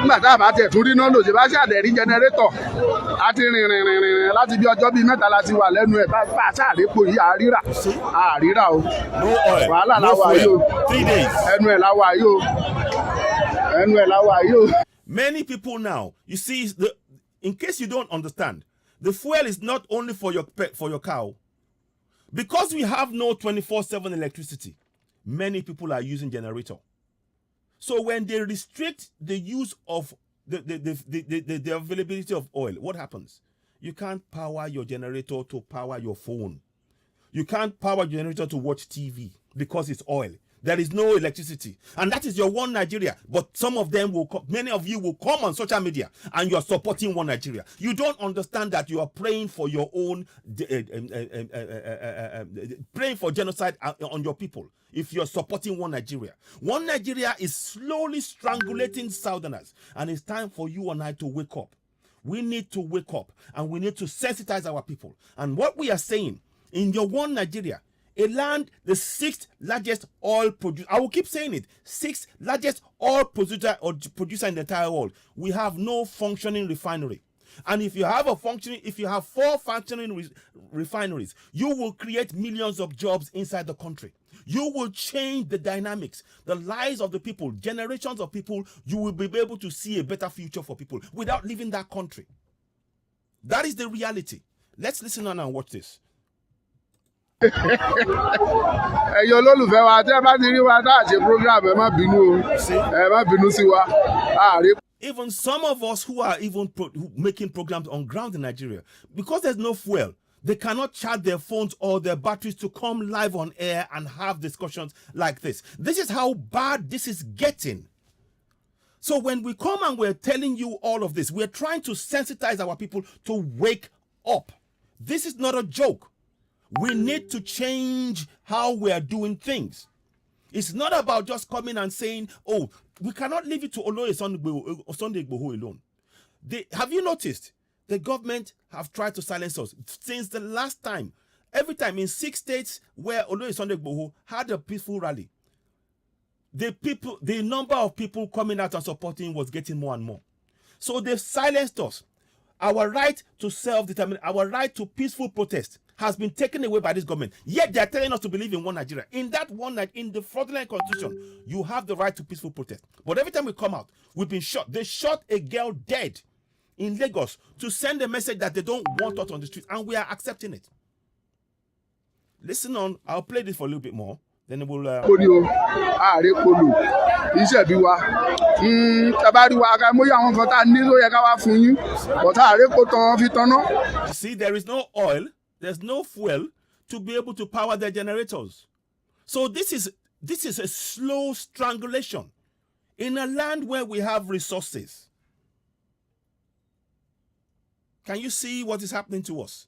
L: nígbà tá a bá tẹ̀ tún rí náà lò ṣe bá ṣàdẹ̀rí jẹnẹrétọ̀ a ti rìn láti bí ọjọ́ bíi mẹ́ta la ti wà lẹ́nu ẹ̀ bá a ṣàrépo yìí àríra o wàhálà la wà yìí o
A: 3 days
L: ẹnu ẹ̀ la wà yìí o.
A: Many people now, you see, in case you don't understand, the fuel is not only for your cow. Because we have no 24/7 electricity, many people are using generator. So when they restrict the use of the availability of oil, what happens? You can't power your generator to power your phone. You can't power your generator to watch TV because it's oil. There is no electricity. And that is your One Nigeria. But some of them will come, many of you will come on social media and you're supporting One Nigeria. You don't understand that you are praying for your own, praying for genocide on your people. If you're supporting One Nigeria. One Nigeria is slowly strangulating Southerners. And it's time for you and I to wake up. We need to wake up and we need to sensitize our people. And what we are saying, in your One Nigeria, a land, the 6th largest oil producer, I will keep saying it, 6th largest oil producer in the entire world. We have no functioning refinery. And if you have 4 functioning refineries, you will create millions of jobs inside the country. You will change the dynamics, the lives of the people, generations of people. You will be able to see a better future for people without leaving that country. That is the reality. Let's listen on and watch this.
L: Ẹ̀yin olólùfẹ́ wa tẹ́ bá ti rí wa tá a ṣe program ẹ má bínú sí wa.
A: Even some of us who are even making programs on ground in Nigeria, because there's no fuel, they cannot charge their phones or their batteries to come live on air and have discussions like this. This is how bad this is getting. So when we come and we're telling you all of this, we're trying to sensitize our people to wake up. This is not a joke. We need to change how we are doing things. It's not about just coming and saying, oh, we cannot leave it to Oloye Sunday Igboho alone. Have you noticed? The government have tried to silence us since the last time. Every time in 6 states where Oloye Sunday Igboho had a peaceful rally, the number of people coming out and supporting was getting more and more. So they've silenced us. Our right to self-determination, our right to peaceful protest has been taken away by this government. Yet they are telling us to believe in One Nigeria. In the fraudulent constitution, you have the right to peaceful protest. But every time we come out, we've been shot. They shot a girl dead in Lagos to send a message that they don't want us on the street, and we are accepting it. Listen on. I'll play this for a little bit more. Then we'll. See, there is no oil, there's no fuel, to be able to power their generators. So this is a slow strangulation in a land where we have resources. Can you see what is happening to us?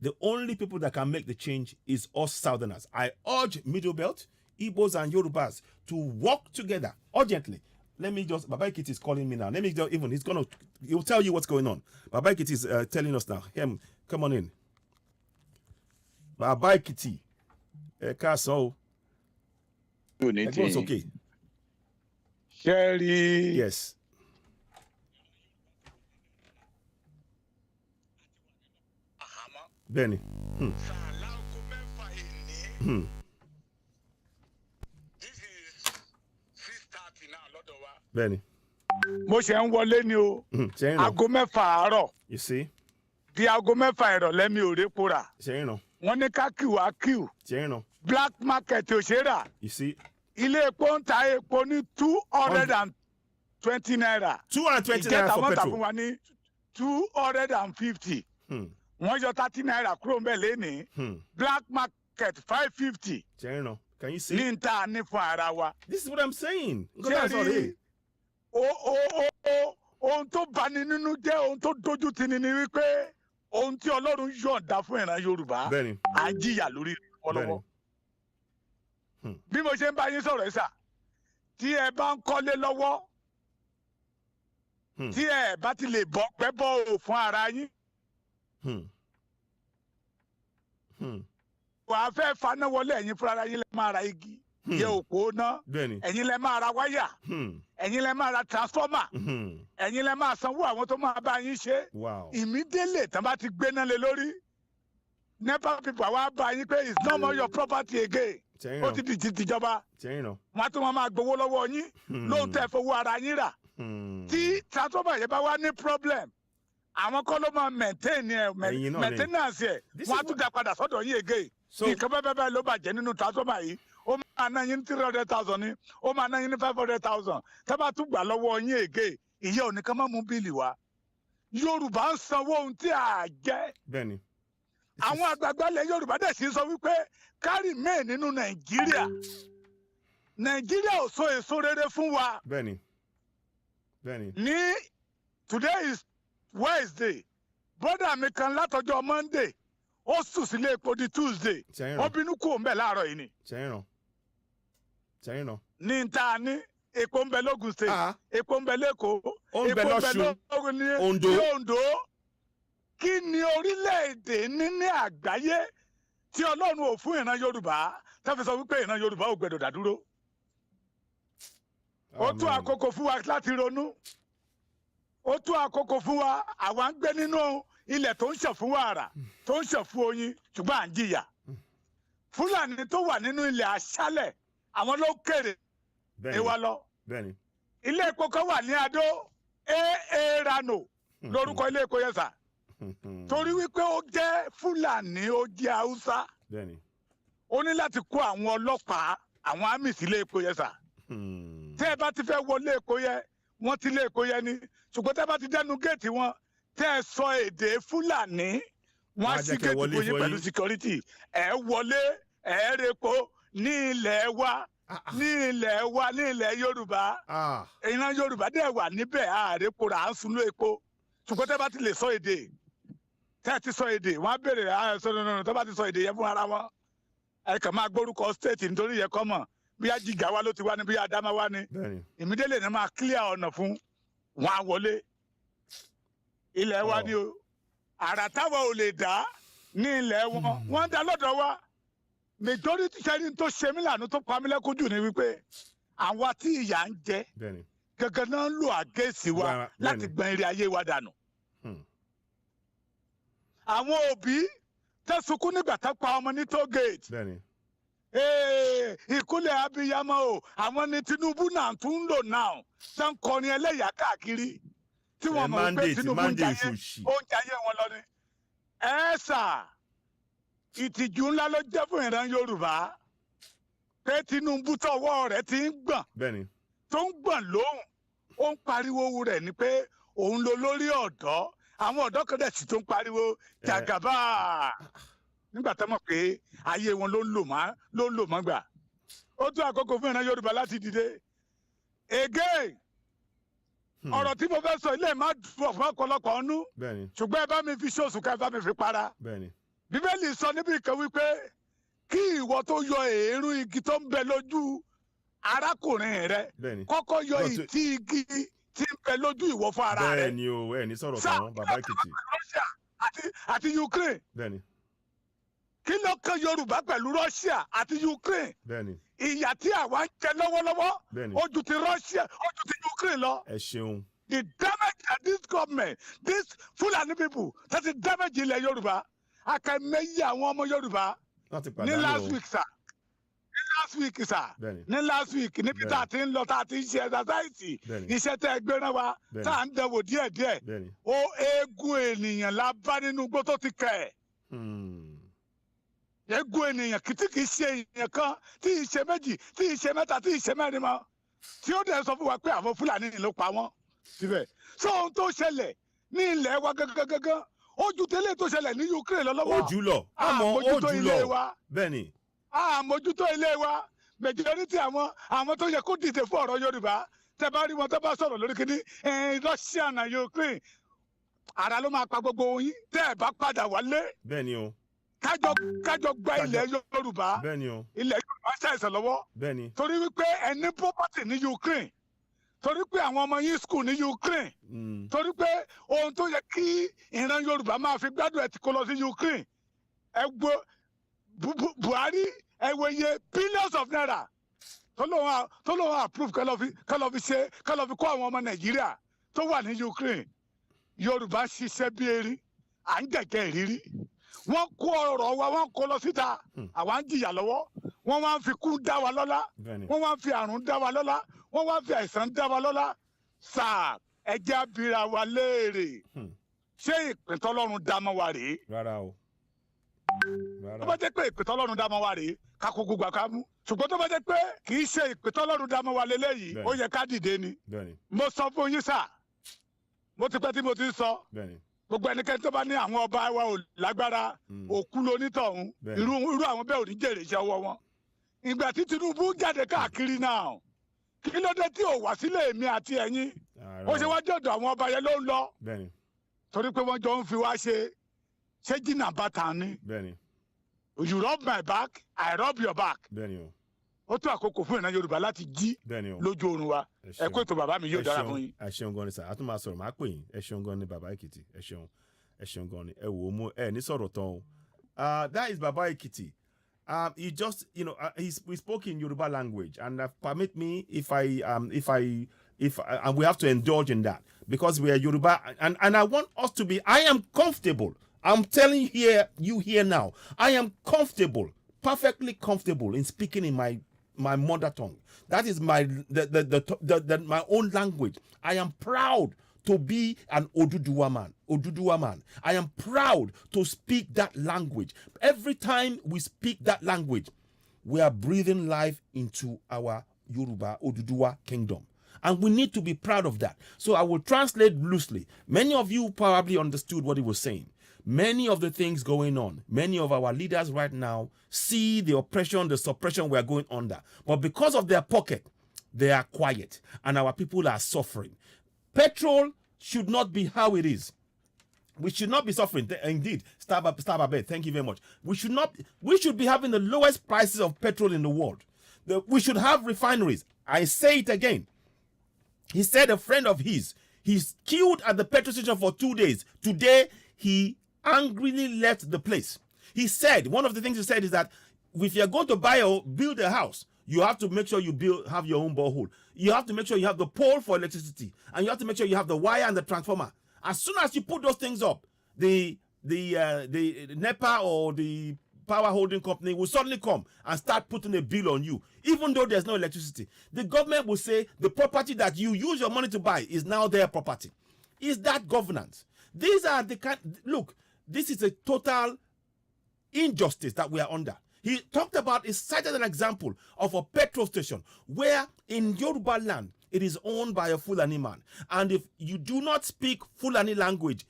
A: The only people that can make the change is us Southerners. I urge Middle Belt, Igbos and Yorubas to work together urgently. Let me just, Baba Ekiti is calling me now. Let me just, even, he'll tell you what's going on. Baba Ekiti is telling us now. Come on in. Baba Ekiti. So. It's okay.
M: Sherry.
A: Yes. Benny. Benny.
M: Mo ṣe ń wọlé ni o. Aago 6 àárọ̀.
A: You see?
M: Bí aago 6 ìrọ̀lẹ́ mi ò répo rà. Wọ́n ní ká kíw á kíw. Black market ò ṣe rà.
A: You see?
M: Ilé epo ń ta epo ní 220 naira.
A: 220 naira for petrol.
M: Ìjẹta wọ́n tà fún wa ní 250. Wọ́n yọ 30 naira kúrò ń bẹ̀ lénìí. Black market 550.
A: Can you see?
M: Ní ta ní fún ara wa.
A: This is what I'm saying.
M: Ohun tó bani nínú jẹ́ ohun tó dojú ti ni wípé ohun tí Ọlọ́run yọ̀ǹda fún ìran Yorùbá à ń jìyà lórí ọlọ́wọ́. Bí mo ṣe ń bá yín sọ̀rọ̀ ẹ̀sà tí ẹ bá ń kọ́lé lọ́wọ́ tí ẹ bá ti lè bọ́ pẹ́ bọ́ fún ara yín. Wà á fẹ́ faná wọlé ẹ̀yin fúnra ara yín lẹ́ máa ra igi yẹ òpó ná ẹ̀yin lẹ́ máa ra wáyà ẹ̀yin lẹ́ máa ra transformer ẹ̀yin lẹ́ máa sanwó àwọn tó máa bá yín ṣe ìmídélé tán bá ti gbéná lé lórí NEPA people wá bá yín pé it's no more your property again ó ti di tìjọba wọn á tún wọn máa gbowó lọ́wọ́ yín lóhun tẹ́ fowó ara yín rà tí transformer yẹn bá wá ní problem àwọn kọ́ ló máa maintenance ẹ̀ wọ́n á tún dá padà sọ́dọ̀ yín again nǹkan bẹ́ẹ̀ ló bàjẹ́ nínú transformer yìí ó máa ná yín 300,000 ní ó máa ná yín ní 500,000 tá bá tún gbà lọ́wọ́ yín again ìyẹn ò ní ká má mú bíìlì wá Yorùbá ń sanwó ohun tí a jẹ́ àwọn àgbààgbà ilẹ̀ Yorùbá dẹ̀ sì sọ wípé kárì mẹ́ẹ̀ nínú Nàìjíríà ò so èso rere fún wa ní today is Wednesday brother mi kan látọjọ́ Monday ó sùn sílé epo di Tuesday ó bínú kú òun bẹ̀ láàárọ̀ yìí ni. ní ta ní epo ń bẹ l'Ógùn state epo ń bẹ l'Èkó epo ń bẹ ní Ondo kí ni orílẹ̀-èdè ní àgbáyé tí Ọlọ́run ò fún ìran Yorùbá tá fi sọ wípé ìran Yorùbá ò gbẹdọ̀ dádúró. Ó tó àkókò fún wa láti ronú ó tó àkókò fún wa àwa ń gbé nínú ilẹ̀ tó ń ṣàn fún wàrà tó ń ṣàn fún oyin ṣùgbọ́n à ń jìyà. Fúlàní tó wà nínú ilẹ̀ aṣálẹ̀ àwọn ló kéré ewa lọ. Ilé epo kan wà ní Adó Rano lórúkọ ilé epo yẹn sà torí wípé ó jẹ́ Fúlàní ó jẹ́ Haúsá ó ní láti kó àwọn ọlọ́pàá àwọn àmì sílé epo yẹn sà. Tẹ́ ẹ bá ti fẹ́ wọlé epo yẹn wọ́n ti lé epo yẹn ni ṣùgbọ́n tẹ́ ẹ bá ti dẹnu géètì wọn tẹ́ ẹ sọ èdè Fúlàní wọ́n á sí géètì fún yín pẹ̀lú security ẹ wọlé ẹ rẹpo ní ilẹ̀ wa ní ilẹ̀ Yorùbá ìran Yorùbá dẹ̀ wà níbẹ̀ àrèpo rà á ń sunú epo ṣùgbọ́n tẹ́ bá ti lè sọ èdè tẹ́ ẹ ti sọ èdè wọ́n á béèrè tẹ́ bá ti sọ èdè yẹn fún ara wọn ẹ kàn máa gbórúkọ state nítorí yẹ kọ́ mọ̀ bí a Jìgá wa ló ti wá ní bí Adama wá ní ìmídélé ní máa clear ọ̀nà fún wọn á wọlé ilẹ̀ wa ni o àrà táwa ò lè dá ní ilẹ̀ wọn wọ́n dá lọ́dọ̀ wa majority sẹ́ni tó ṣe mí lànà tó pa mí lẹ́kún jù ní wípé àwa tí ìyà ń jẹ gẹ́gẹ́ náà ń lo àgẹ́sì wa láti gbọ̀n eré ayé wa dànù. Àwọn òbí tẹ̀sùnkún nígbà tó pa ọmọ ní toll gate. Ìkúlẹ̀ abiyamọ o àwọn ni Tinubu náà tún ń lò náà tó ń kọrin ẹlẹ́yà káàkiri tí wọ́n mọ̀ pé Tinubu ń jayé wọn lọ ni. Ẹ sà ìtìjú ńlá ló jẹ́ fún ìran Yorùbá pé Tinubu tọwọ́ rẹ̀ ti ń gbọ̀n tó ń gbọ̀n lóhùn ó ń pariwo rẹ̀ ni pé òun ló lórí ọ̀dọ́ àwọn ọ̀dọ́ kan dẹ̀ sì tó ń pariwo jàgàbá nígbà tó mọ̀ pé ayé wọn ló ń lò mọ́ gbà. Ó tún àkókò fún ìran Yorùbá láti dìde. Again, ọ̀rọ̀ tí mo fẹ́ sọ ilé má dùn ọ̀fọ̀ ọ̀pọ̀lọpọ̀ ọ̀nú. Ṣùgbọ́n ẹ bá mi fi ṣóòṣù ká ẹ bá mi fi para. Bíbélì sọ níbi kan wípé kí ìwọ tó yọ èérún igi tó ń bẹ lójú arákùnrin rẹ kọ́kọ́ yọ ìtí igi tí ń bẹ lójú ìwọ fún ara rẹ.
A: Bẹ́ẹ̀ni o, ẹ ní sọ̀rọ̀ kan bàbá Èkìtì.
M: Àti Ukraine. Kí ló kan Yorùbá pẹ̀lú Russia àti Ukraine? Ìyà tí àwa ń jẹ lọ́wọ́lọ́wọ́ ó ju ti Russia ó ju ti Ukraine lọ.
A: Ẹ ṣeun.
M: The damage that this government, this Fulani people, that is damage ilẹ̀ Yorùbá. Àkàìmẹ́yẹ àwọn ọmọ Yorùbá ní last week sir. Ní last week níbi tá a ti ń lọ tá a ti ń ṣe exercise iṣẹ́ tẹ́ ẹ gbéra wa tá a ń dẹ̀wò díẹ̀díẹ̀ ó eégún ènìyàn la bá nínú igbó tó ti kẹ̀. Eégún ènìyàn tí kì í ṣe èèyàn kan tí ì ṣe méjì tí ì ṣe mẹ́ta tí ì ṣe mẹ́rin mọ́ tí ó dẹ̀ sọ fún wa pé àwọn Fúlàní ló pa wọ́n síbẹ̀. Sọ ohun tó ṣẹlẹ̀ ní ilẹ̀ wa gangan ó ju tẹ́lẹ̀ tó ṣẹlẹ̀ ní Ukraine lọ́wọ́.
A: Ó jù lọ àmọ́ ó jù lọ bẹ́ẹ̀ni.
M: Àmójútó ilé wa majority àwọn tó yẹ kó dìde fún ọ̀rọ̀ Yorùbá tẹ́ bá rí wọn tó bá sọ̀rọ̀ lórí kíní Russia na Ukraine ara ló máa pa gbogbo yín tẹ́ ẹ bá padà wálé.
A: Bẹ́ẹ̀ni o.
M: kájọ gba ilẹ̀ Yorùbá.
A: Bẹ́ẹ̀ni o.
M: Ilẹ̀ Yorùbá ṣàìsàn lọ́wọ́.
A: Bẹ́ẹ̀ni.
M: Torí wípé ẹni property ní Ukraine torí pé àwọn ọmọ yín school ní Ukraine torí pé ohun tó yẹ kí ìran Yorùbá máa fi gbádùn ẹ̀ tí kò lọ sí Ukraine ẹ gbọ́ Buhari ẹ wo iye billions of naira tó lóun approve kálọ̀ fi kó àwọn ọmọ Nàìjíríà tó wà ní Ukraine. Yorùbá ṣiṣẹ́ bí erin à ń jẹ̀jẹ̀ ìrírí wọ́n kó ọ̀rọ̀ wa wọ́n kó lọ síta àwa ń jìyà lọ́wọ́ wọ́n wá ń fi kú dá wa lọ́lá wọ́n wá ń fi àrùn dá wa lọ́lá wọ́n wá ń fi àìsàn dá wa lọ́lá sáà ẹjẹ́ abira wa léèrè ṣé ìpín tọ́lọ́run dá mọ́ wa rèé.
A: Rárá o.
M: Tó bá jẹ́ pé ìpín tọ́lọ́run dá mọ́ wa rèé ká kó gbogbo àká mú ṣùgbọ́n tó bá jẹ́ pé kì í ṣe ìpín tọ́lọ́run dá mọ́ wa lélẹ́yìí ó yẹ ká dìde ni. Mo sọ fún yín sáà mo ti pẹ́ tí mo ti sọ gbogbo ẹnikẹ́ni tó bá ní àwọn ọba wa ò lágbára òkú lonítọ̀hún irú àwọn bẹ́ẹ̀ ò ní jèrè iṣẹ́ ọwọ́ wọn. Ìgbà tí Tinubu jáde káàkiri náà kí ló dé tí ò wá sílé èmi àti ẹ̀yin ó ṣe wá jọ̀dọ̀ àwọn ọba yẹn ló ń lọ torí pé wọ́n jọ ń fi wá ṣe jìnnà bàtà ni. You rub my back, I rub your back. Ó tó àkókò fún ìran Yorùbá láti jí lójú oorun wa. Ẹ kó ètò bàbá mi yóò dára fún yín.
A: Ẹ ṣeun gan ni sà, a tún máa sọ̀rọ̀ máa pè yín. Ẹ ṣeun gan ni bàbá Èkìtì. Ẹ ṣeun gan ni. Ẹ wò ó mú ẹ ní sọ̀rọ̀ tán o. That is Baba Ekiti. He just, we spoke in Yoruba language, and permit me if and we have to indulge in that because we are Yoruba, and I want us to be. I am comfortable. I'm telling you here now. I am comfortable, perfectly comfortable in speaking in my mother tongue. That is my my own language. I am proud to be an Oduduwa man. I am proud to speak that language. Every time we speak that language, we are breathing life into our Yoruba Oduduwa kingdom. And we need to be proud of that. So I will translate loosely. Many of you probably understood what he was saying. Many of the things going on, many of our leaders right now see the oppression, the suppression we are going under. But because of their pocket, they are quiet. And our people are suffering. Petrol should not be how it is. We should not be suffering. Indeed, Starbucks, thank you very much. We should be having the lowest prices of petrol in the world. We should have refineries. I say it again. He said a friend of his, he's queued at the petrol station for 2 days. Today, he angrily left the place. He said, one of the things he said is that if you're going to build a house, you have to make sure you have your own borehole. You have to make sure you have the pole for electricity. And you have to make sure you have the wire and the transformer. As soon as you put those things up, the NEPA or the power holding company will suddenly come and start putting a bill on you, even though there's no electricity. The government will say the property that you use your money to buy is now their property. Is that governance? These are the kind... Look, this is a total injustice that we are under. He talked about, he cited an example of a petrol station where in Yoruba land, it is owned by a Fulani man. And if you do not speak Fulani language,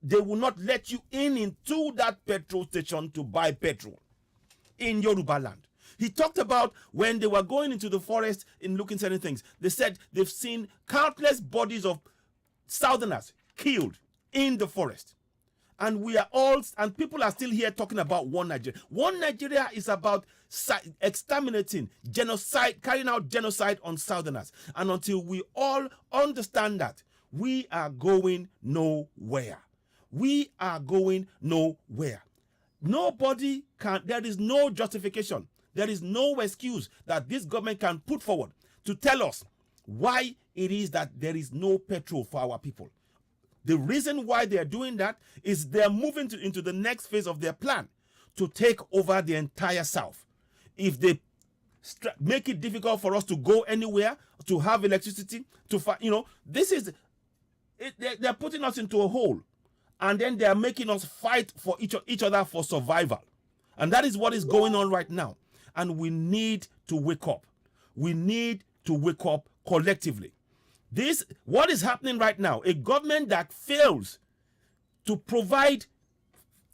A: they will not let you into that petrol station to buy petrol in Yoruba land. He talked about when they were going into the forest in looking certain things. They said they've seen countless bodies of Southerners killed in the forest. And we are all, and people are still here talking about one Nigeria. One Nigeria is about exterminating, genocide, carrying out genocide on Southerners. And until we all understand that, we are going nowhere. We are going nowhere. Nobody can, there is no justification. There is no excuse that this government can put forward to tell us why it is that there is no petrol for our people. The reason why they are doing that is they're moving into the next phase of their plan to take over the entire South. If they make it difficult for us to go anywhere, to have electricity, this is, they're putting us into a hole. And then they're making us fight for each other for survival. And that is what is going on right now. And we need to wake up. We need to wake up collectively. What is happening right now, a government that fails to provide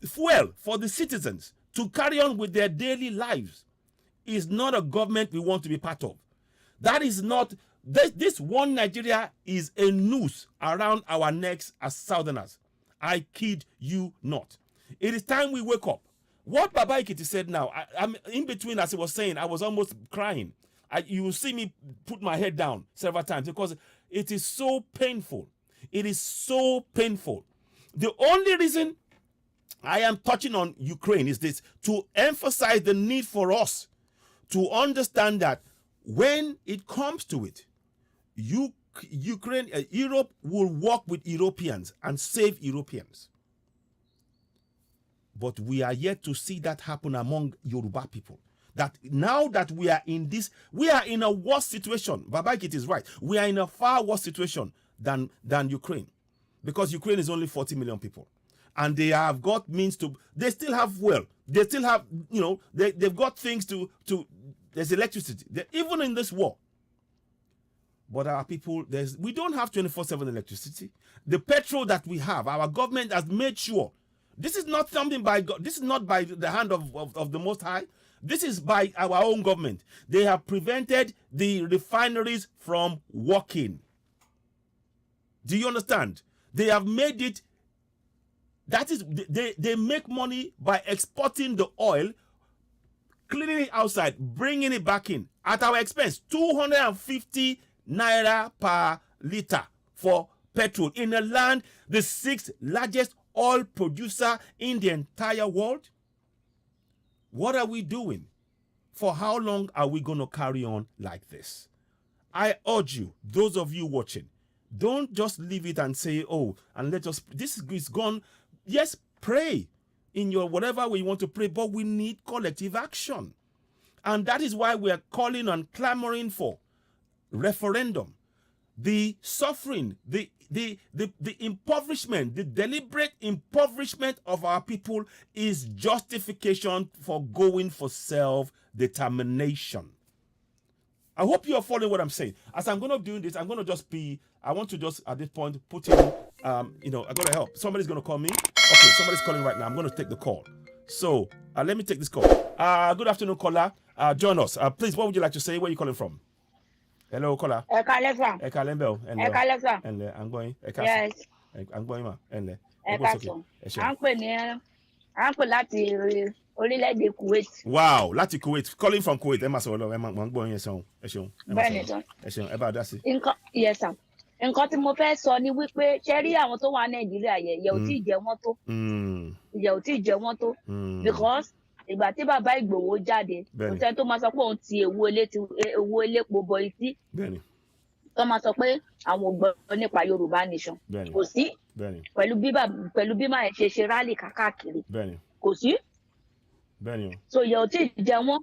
A: fuel for the citizens to carry on with their daily lives, is not a government we want to be part of. That is not, this one Nigeria is a noose around our necks as Southerners. I kid you not. It is time we wake up. What Baba Ikiti said now, I'm in between, as he was saying, I was almost crying. You will see me put my head down several times because it is so painful. It is so painful. The only reason I am touching on Ukraine is this, to emphasize the need for us to understand that when it comes to it, Europe will work with Europeans and save Europeans. But we are yet to see that happen among Yoruba people. That now that we are in a worse situation. Babakit is right. We are in a far worse situation than Ukraine. Because Ukraine is only 40 million people. And they have got means to, they still have they still have, they've got things there's electricity. Even in this war. But our people, we don't have 24/7 electricity. The petrol that we have, our government has made sure. This is not something by God. This is not by the hand of the Most High. This is by our own government. They have prevented the refineries from working. Do you understand? They have made it, that is, they make money by exporting the oil, cleaning it outside, bringing it back in at our expense. 250 naira per liter for petrol in a land, the 6th largest oil producer in the entire world. What are we doing? For how long are we going to carry on like this? I urge you, those of you watching, don't just leave it and say, oh, and let us, this is gone. Yes, pray in your whatever way you want to pray, but we need collective action. And that is why we are calling and clamoring for referendum. The suffering, the impoverishment, the deliberate impoverishment of our people is justification for going for self-determination. I hope you are following what I'm saying. As I'm going to do this, I want to just at this point put in, I got to help. Somebody's going to call me. Okay, somebody's calling right now. I'm going to take the call. So let me take this call. Good afternoon, caller. Join us. Please, what would you like to say? Where are you calling from? Hello, caller.
I: Ekalesa.
A: Ekalembe.
I: Ekalesa.
A: I'm going.
I: Yes.
A: I'm going, ma.
I: Ekaso. I'm láti orílẹ̀-èdè Kuwait.
A: Wow, láti Kuwait. Calling from Kuwait. Ẹ máa sọ̀rọ̀ lọ. Ẹ máa gbọ́ yín ẹ̀sán. Ẹ ṣeun. Ẹ ṣeun. Ẹ bá a dá sí.
I: Yes, sir. Nǹkan tí mo fẹ́ sọ ni wípé ṣe rí àwọn tó wà Nàìjíríà ìyà ò tí ì jẹ wọ́n tó. Ìyà ò tí ì jẹ wọ́n tó. Because ìgbà tí bàbá Ìgbòho jáde, kò sẹ́ni tó máa sọ pé òun ti èwo elépo bọ etí. Tó máa sọ pé àwọn ò gbọ́ nípa Yorùbá nation. Kò sí. Pẹ̀lú bí máa ṣe ṣe rálì káàkiri. Kò sí. So ìyà ò tí ì jẹ wọ́n.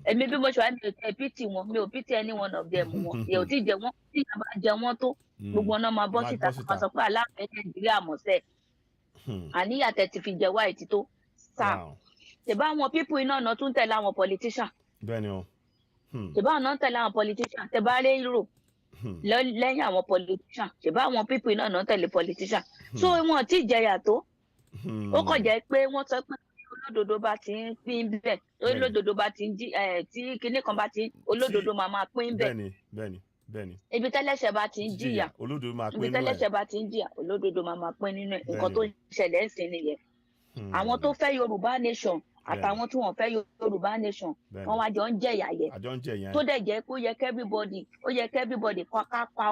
I: Èmi bí mo ṣe wà ní pity wọn, mi ò pity any one of them wọn. Ìyà ò tí ì jẹ wọ́n. Tí ìyà bá jẹ wọ́n tó, gbogbo náà máa bọ́ síta máa sọ pé aláàfẹ́ Nàìjíríà mọ̀ọ́sẹ̀. Àníyàn tẹ̀ ti fi jẹ wá ètí tó sáà. Ṣèbá àwọn people iná ọ̀nà tún tẹ̀lé àwọn politician. Ṣèbá ọ̀nà tẹ̀lé àwọn politician. Ṣèbá rẹ̀ Europe lẹ́yìn àwọn politician. Ṣèbá àwọn people iná ọ̀nà tẹ̀lé politician. so wọn ti jẹyà tó ó kàn jẹ́ pé wọ́n sọ pé olódodo bá ti ń pín bẹ́ẹ̀ olódodo bá ti ń jí tí kinní kan bá ti olódodo máa pín bẹ́ẹ̀
A: bẹ́ẹ̀ni
I: ibi tẹ́lẹ̀ṣẹ̀ bá ti ń jìyà
A: olódodo máa pín
I: ibi tẹ́lẹ̀ṣẹ̀ bá ti ń jìyà olódodo máa pín nínú ẹ̀ nǹkan tó ṣẹlẹ̀ ń sìn nìyẹn àwọn tó fẹ́ Yorùbá nation àtàwọn tí wọ́n fẹ́ Yorùbá nation wọ́n wá jọ ń jẹ̀yà yẹ tó dẹ̀ jẹ́ pé ó yẹ kí everybody ká pa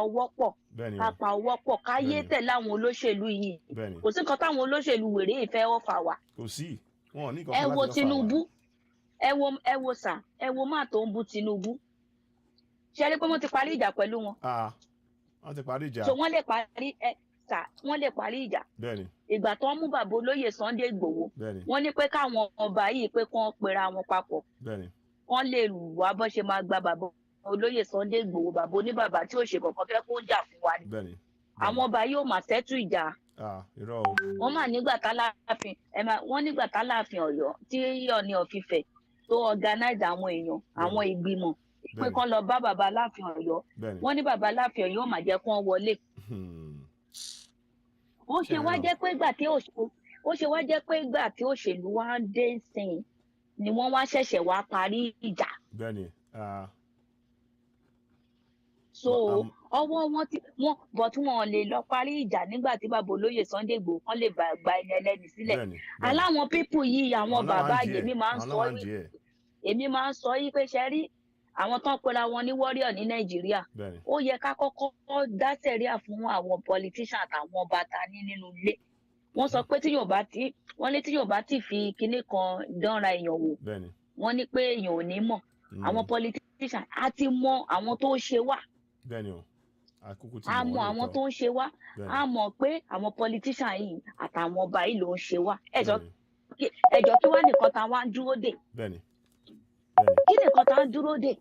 I: ọwọ́ pọ̀ ká yé tẹ̀lé àwọn olóṣèlú yìí kò sí nǹkan táwọn olóṣèlú wèrè ìfẹ́ ọ̀fà wà.
A: kò sí wọn ò ní nǹkan
I: ẹ wo Tinubu ẹ wo sà ẹ wo máa tó ń bú Tinubu ṣe rí pé wọ́n ti parí ìjà pẹ̀lú wọn.
A: wọ́n ti parí ìjà.
I: so wọ́n lè parí ìjà.
A: bẹ́ẹ̀ni.
I: ìgbà tó ń mú bàbá olóyè Sunday Igboho.
A: bẹ́ẹ̀ni.
I: wọ́n ní pé káwọn ọba yìí pé kán pera wọn papọ̀.
A: bẹ́ẹ̀ni.
I: wọ́n lè wá bọ́ ṣe máa gba bàbá olóyè Sunday Igboho bàbá oníbàbá tí ò ṣe kankan fẹ́ kó ń jà fún wa ni.
A: bẹ́ẹ̀ni.
I: àwọn ọba yóò máa ṣẹ́tù ìjà.
A: irọ́ o.
I: wọ́n máa nígbà táláàfin Ọ̀yọ́ tí Ọọ̀ni of Ifẹ̀ tó organize àwọn èèyàn àwọn ìgbìmọ̀ pé kán lọ bá bàbá Aláàfin Ọ̀yọ́ wọ́n ní bàbá Aláàfin Ọ̀yọ́ máa jẹ́ kán wọlé. ó ṣe wá jẹ́ pé ìgbà tí òṣèlú wa ń dé sìn ni wọ́n wá ṣẹ̀ṣẹ̀ wá parí ìjà.
A: bẹ́ẹ̀ni.
I: so ọwọ́ wọn but wọn lè lọ parí ìjà nígbà tí bàbá olóyè Sunday Igboho kán lè gba ẹni ẹlẹ́ni sílẹ̀. aláwọn pípù yìí àwọn bàbá yìí èmi máa ń sọ yìí pé ṣe rí àwọn tán pera wọn ní warrior ní Nàìjíríà ó yẹ ká kọ́kọ́ dá sẹ̀ríà fún àwọn politician àtàwọn bàtà nínú ilé wọ́n sọ pé tí yóò bá ti fi kinní kan dánra èèyàn wò wọ́n ní pé èèyàn ò ní mọ̀ àwọn politician á ti mọ àwọn tó ṣe wá a mọ àwọn tó ń ṣe wá a mọ̀ pé àwọn politician yìí àtàwọn ọba yìí ló ń ṣe wá ẹjọ́ kí wá nìkan tá a wá ń dúró dè kí nìkan tá a ń dúró dè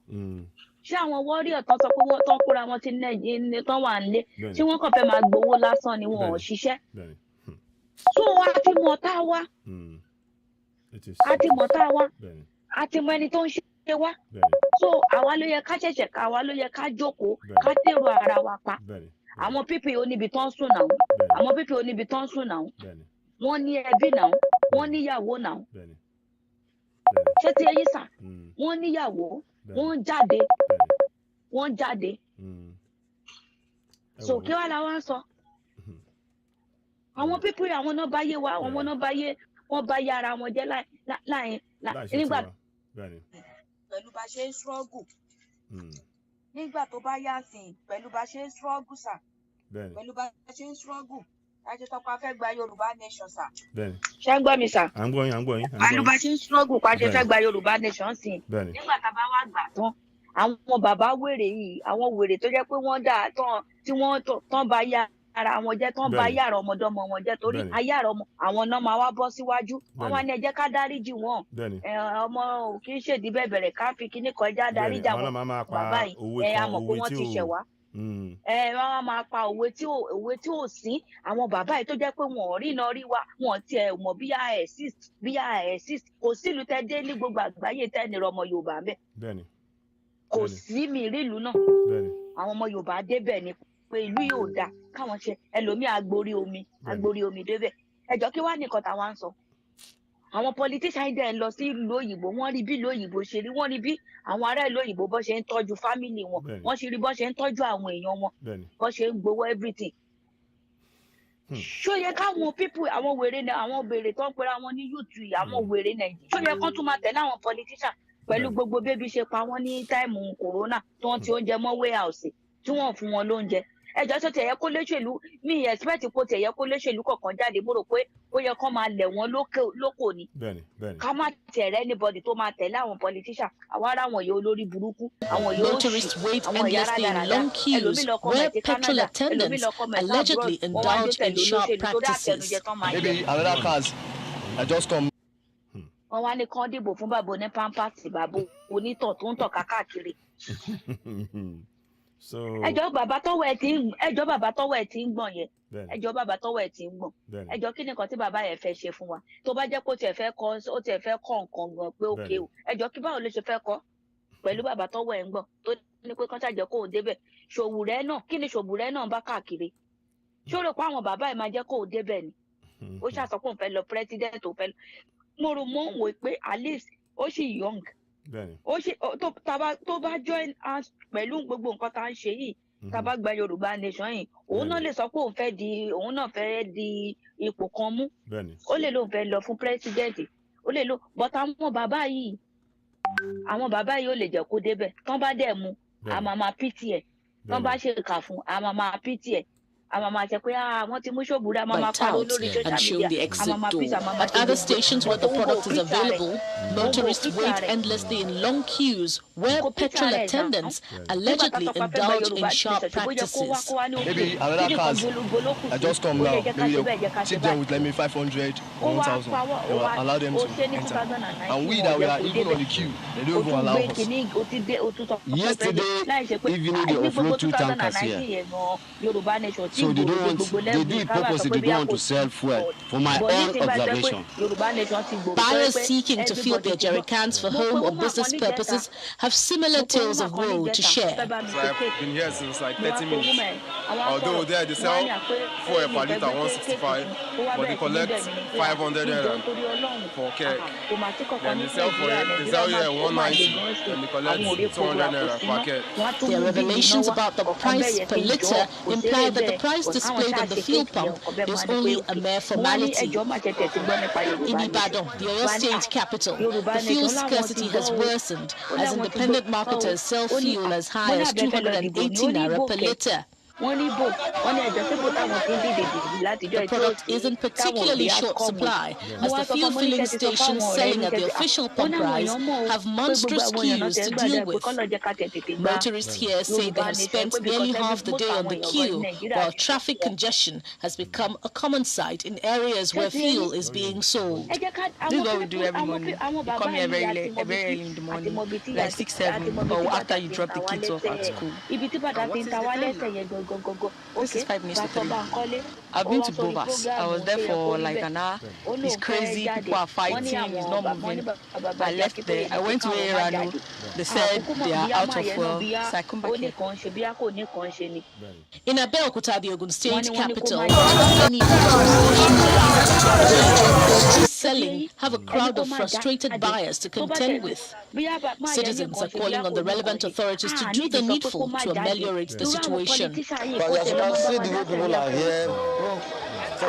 I: ṣé àwọn warrior tán sọ pé wọ́n tán kóra wọn ti Nàìjíríà tán wà nílé tí wọ́n kàn fẹ́ máa gbowó lásán ni wọn ò ṣiṣẹ́ so a ti mọ̀ tá a wá a ti mọ̀ ẹni tó ń ṣe wá so àwa ló yẹ ká jókòó ká tèrò ara wa pa àwọn pípì oníbi tán sùn náà wọ́n ní ẹbí náà wọ́n níyàwó náà ṣé ti eyín sà wọ́n níyàwó wọ́n jáde so kí wàá la wá ń sọ àwọn pípì àwọn náà bá yé wa àwọn náà bá yé wọ́n bá yé ara wọn jẹ́ láì nígbà
N: pẹ̀lú bá ṣe ń struggle nígbà tó bá yá sí pẹ̀lú bá ṣe ń struggle sà pẹ̀lú bá ṣe ń struggle láti tọpa fẹ́ gba Yorùbá nation sà.
I: ṣé ń gbọ́ mi sà.
A: à ń gbọ́ yín.
I: pẹ̀lú bá ṣe ń struggle pa ṣe fẹ́ gba Yorùbá nation sí nígbà tá a bá wá gbà tán àwọn bàbá wèrè yìí àwọn wèrè tó jẹ́ pé wọ́n dà tán tí wọ́n tán bá yá ara wọn jẹ́ tán bá yàrá ọmọdọ́mọ wọn jẹ́ torí ayára ọmọ àwọn náà máa wá bọ́ síwájú wọ́n wá ní ẹ jẹ́ ká dáríjì wọn ọmọ kì í ṣèdí bẹ́ẹ̀ bẹ̀rẹ̀ ká fi kíní kan já dáríjà wọn bàbá yìí a mọ̀ pé wọ́n ti ṣẹ̀ wá wọ́n máa pa òwe tí ò sí àwọn bàbá yìí tó jẹ́ pé wọn ò rí iná rí wa wọn tiẹ̀ mọ̀ bí a exist kò sílùú tẹ́ dé ní gbogbo àgbáyé tẹ́ ní ọmọ Yorùbá bẹ́ẹ̀ kò sí mi rí ìlú náà àwọn ọmọ Yorùbá débẹ̀ ni pé ìlú yìí ò dáa káwọn ṣe ẹlòmíì agbórí omi débẹ̀ ẹjọ́ kí wàá nìkan táwọn ń sọ àwọn politician dẹ̀ ń lọ sí ìlú òyìnbó wọ́n rí bí ìlú òyìnbó ṣe rí wọ́n rí bí àwọn ará ìlú òyìnbó bọ́ ṣe ń tọ́jú family wọn wọ́n ṣe rí bọ́ ṣe ń tọ́jú àwọn èèyàn wọn bọ́ ṣe ń gbowó everything ṣó yẹ káwọn people àwọn wèrè àwọn wèrè tó ń pera wọn ní youth àwọn wèrè Nàìjíríà ṣó yẹ kán tún máa tẹ̀lé àwọn politician pẹ̀lú gbogbo bébí ṣe pa wọ́n ní táìmù corona tí wọ́n ti oúnjẹ mọ́ warehouse tí wọ́n fún wọn lóúnjẹ ẹjọ́ tó tẹ̀yẹ kó léṣèlú mi expect kó tẹ̀yẹ kó léṣèlú kọ̀ọ̀kan jáde mo rò pé ó yẹ kó máa lẹ̀ wọ́n lóko ni ká má tẹ̀rẹ́ anybody tó máa tẹ̀lé àwọn politician àwọn ará wọn yóò olórí burúkú àwọn yóò
C: motorists wait endlessly in long queues where petrol attendants allegedly indulge in sharp practices.
D: Maybe another cars I just come.
I: wọ́n wá ní kán dìbò fún bàbá oní pampers bàbá onítọ̀ tó ń tọ̀ káàkiri. ẹjọ́ bàbá tọ́wọ́ ẹ̀ tí ń gbọ̀n yẹn ẹjọ́ bàbá tọ́wọ́ ẹ̀ tí ń gbọ̀n ẹjọ́ kí nìkan tí bàbá yẹn fẹ́ ṣe fún wa tó bá jẹ́ kó tiẹ̀ fẹ́ kọ́ nǹkan gan pé ókè o ẹjọ́ kí báwo ló ṣe fẹ́ kọ́ pẹ̀lú bàbá tọ́wọ́ ẹ̀ ń gbọ̀n tó ní pé kán ṣàjẹ́ kó o débẹ̀ ṣòwúrẹ́ náà kí ni ṣòwúrẹ́ náà bá káàkiri ṣó rò pé àwọn bàbá ẹ̀ máa jẹ́ kó o débẹ̀ ni ó ṣàṣọ pé òun fẹ́ lọ president òun fẹ́ lọ mo rò mọ́ òun pé at least ó ṣì young ó ṣe tó bá join us pẹ̀lú gbogbo nǹkan tá à ń ṣe yìí tá a bá gba Yorùbá nation yìí òun náà lè sọ pé òun náà fẹ́ di ipò kan mú ó lè lóun fẹ́ lọ fún president ó lè lò but àwọn bàbá yìí ó lè jẹ́ kó débẹ̀ tán bá dẹ̀ mu àmọ́ máa pìtì ẹ̀ tán bá ṣe kà fún àmọ́ máa pìtì ẹ̀.
C: By tout and show the exit door. At other stations where the product is available, motorists wait endlessly in long queues where petrol attendants allegedly indulge in sharp practices.
D: Maybe another cars, I just come now, maybe they'll tip them with, let me 500 or 1,000. They will allow them to enter. And we that we are even on the queue, they don't even allow us.
E: Yesterday evening, they offload 2 tankers here. So they do it purposely, they don't want to sell fuel, for my own observation.
C: Buyers seeking to fill their jerry cans for home or business purposes have similar tales of woe to share.
F: So I've been here since like 30 minutes. Although there they sell fuel per litre 165, but they collect 500 naira for keg. Then they sell here 190, and they collect 200 naira per keg.
C: Their revelations about the price per litre imply that the price displayed at the fuel pump is only a mere formality. In Ibadan, the Oyo State capital, the fuel scarcity has worsened as independent marketers sell fuel as high as 280 naira per litre. The product is in particularly short supply, as the fuel filling stations selling at the official pump price have monstrous queues to deal with. Motorists here say they have spent nearly half the day on the queue, while traffic congestion has become a common sight in areas where fuel is being sold.
G: This is what we do every morning. We come here very early in the morning, like 6, 7, or after you drop the kids off at school. This is 5 minutes to 3. I've been to Bovas. I was there for like an hour. It's crazy. People are fighting. It's not moving. I left there. I went to Erano. They said they are out of fuel. So I come back here.
C: In Abeokuta, the Ogun State capital, many selling have a crowd of frustrated buyers to contend with. Citizens are calling on the relevant authorities to do the needful to ameliorate the situation.
H: But as you can see, the way people are here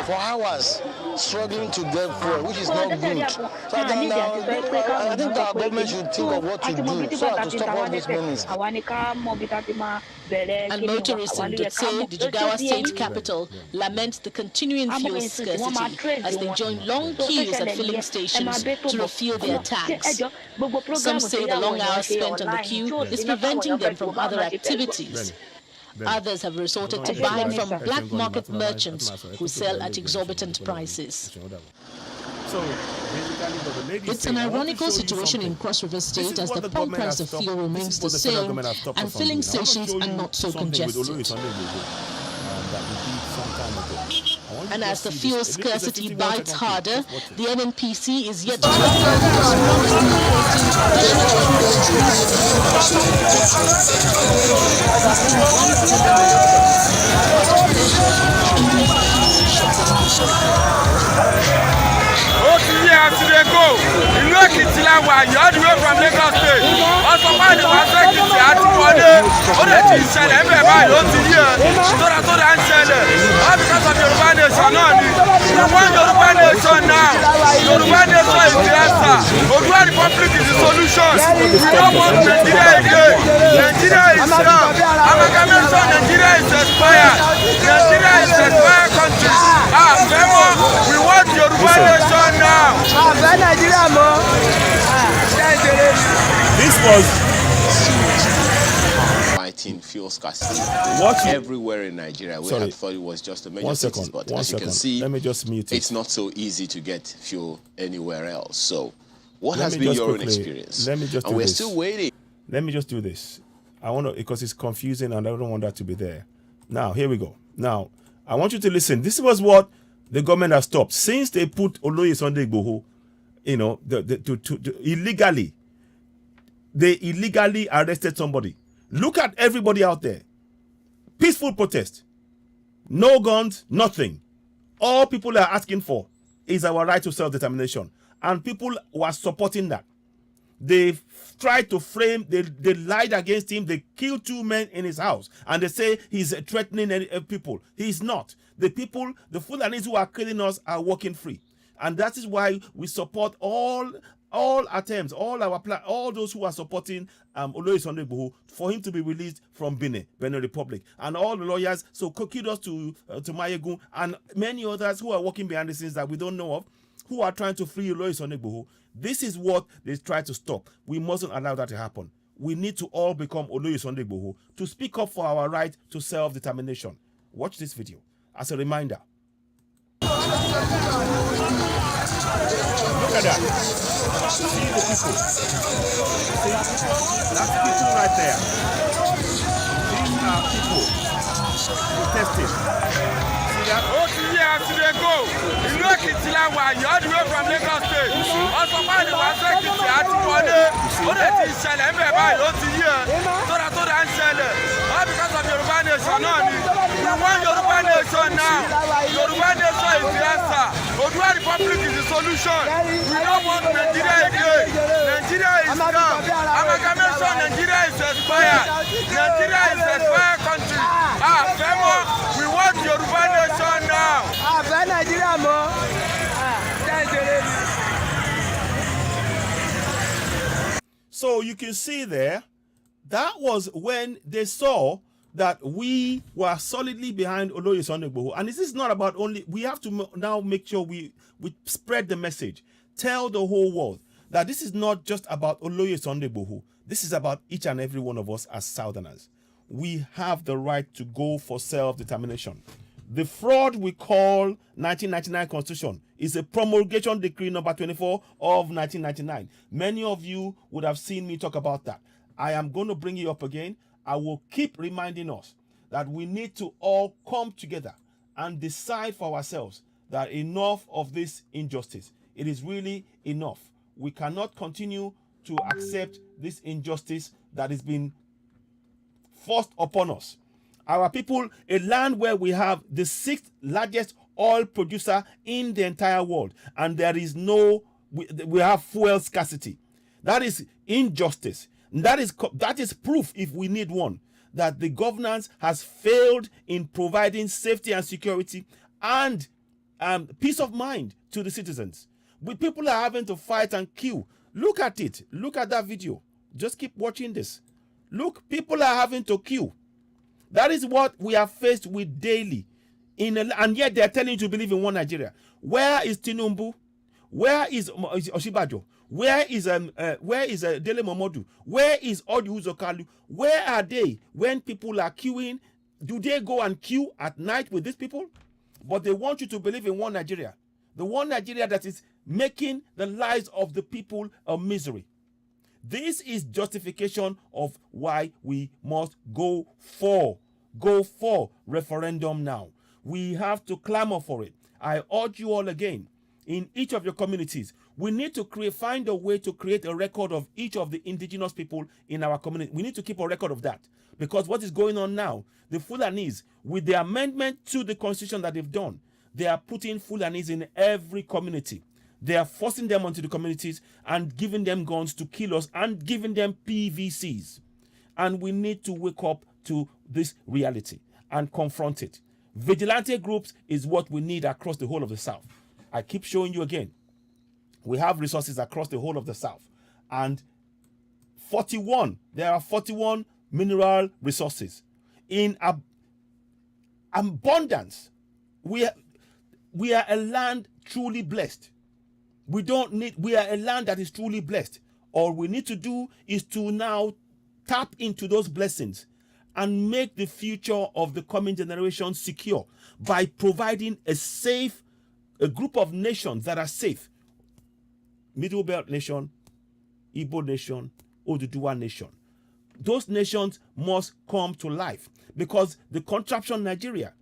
H: for hours struggling to get fuel, which is not good. So I think our government should think of what to do so as to stop all this menace.
C: And motorists in Dutse, the Jigawa state capital, lament the continuing fuel scarcity as they join long queues at filling stations to refuel their tanks. Some say the long hours spent on the queue is preventing them from other activities. Others have resorted to buying from black market merchants who sell at exorbitant prices. It's an ironical situation in Cross River State as the pump price of fuel remains the same and filling stations are not so congested. And as the fuel scarcity bites harder, the NNPC is yet to
O: ìlú Èkìtì la wà yìí all the way from Lagos State ọsọpáàdì wá sí Èkìtì àti wọlé ó lè ti ṣẹlẹ̀ ẹ̀bẹ̀ báyìí ó ti yí ẹ̀ tóra ń ṣẹlẹ̀ all because of Yorùbá nation náà ni we want Yorùbá nation now Yorùbá nation is the answer Oòduà Republic is the solution we don't want Nigeria again Nigeria is wrong amalgamation Nigeria is expired Nigeria is expired country we want Yorùbá nation now.
A: This was
K: fighting fuel scarcity everywhere in Nigeria. We had thought it was just a major cities, but as you can see,
A: let me just mute it.
K: It's not so easy to get fuel anywhere else. So, what has been your own experience?
A: Let me just
K: and we're still waiting.
A: Let me just do this. I want to, because it's confusing and I don't want that to be there. Now, here we go. Now, I want you to listen. This was what the government has stopped since they put Oloye Sunday Igboho, you know, illegally. They illegally arrested somebody. Look at everybody out there. Peaceful protest. No guns, nothing. All people are asking for is our right to self-determination. And people were supporting that. They tried to frame, they lied against him. They killed 2 men in his house. And they say he's threatening people. He's not. The people, the Fulanis who are killing us are walking free. And that is why we support all attempts, all those who are supporting Oloye Sunday Igboho for him to be released from Benin Republic, and all the lawyers. So kudos to Mayegun and many others who are working behind the scenes that we don't know of, who are trying to free Oloye Sunday Igboho. This is what they try to stop. We mustn't allow that to happen. We need to all become Oloye Sunday Igboho to speak up for our right to self-determination. Watch this video as a reminder. Look at that. See the people. See? That's people right there. These are people protesting. See that?
O: Today go. You know Kitilawa, you all the way from Lagos State. Also, man, you want to say Kiti Atiwale. What did he say? Everybody, what did he say? Toda and say. All because of Yoruba Nation, no. We want Yoruba Nation now. Yoruba Nation is the answer. Odua Republic is the solution. We don't want Nigeria again. Nigeria is gone. Amalgamation, Nigeria is expired. Nigeria is expired country. Femo, we want Yoruba Nation now. Nigeria more.
A: So you can see there, that was when they saw that we were solidly behind Oloye Sunday Igboho. And this is not about only, we have to now make sure we spread the message. Tell the whole world that this is not just about Oloye Sunday Igboho. This is about each and every one of us as Southerners. We have the right to go for self-determination. The fraud we call 1999 Constitution is a promulgation decree number 24 of 1999. Many of you would have seen me talk about that. I am going to bring it up again. I will keep reminding us that we need to all come together and decide for ourselves that enough of this injustice. It is really enough. We cannot continue to accept this injustice that is being forced upon us. Our people, a land where we have the 6th largest oil producer in the entire world, and there is we have fuel scarcity. That is injustice. That is proof, if we need one, that the governance has failed in providing safety and security and peace of mind to the citizens. People are having to fight and queue. Look at it. Look at that video. Just keep watching this. Look, people are having to queue. That is what we are faced with daily. And yet they are telling you to believe in one Nigeria. Where is Tinubu? Where is Oshibajo? Where is Dele Momodu? Where is Odiwu Zokalu? Where are they when people are queuing? Do they go and queue at night with these people? But they want you to believe in one Nigeria. The one Nigeria that is making the lives of the people a misery. This is justification of why we must go for referendum now. We have to clamor for it. I urge you all again, in each of your communities, we need to find a way to create a record of each of the indigenous people in our community. We need to keep a record of that, because what is going on now, the Fulanis, with the amendment to the constitution that they've done, they are putting Fulanis in every community. They are forcing them onto the communities and giving them guns to kill us and giving them PVCs. And we need to wake up to this reality and confront it. Vigilante groups is what we need across the whole of the South. I keep showing you again. We have resources across the whole of the South. And there are 41 mineral resources in abundance. We are a land truly blessed. We are a land that is truly blessed. All we need to do is to now tap into those blessings and make the future of the coming generation secure by providing a group of nations that are safe. Middle Belt Nation, Igbo Nation, Oduduwa Nation. Those nations must come to life, because the Contraption Nigeria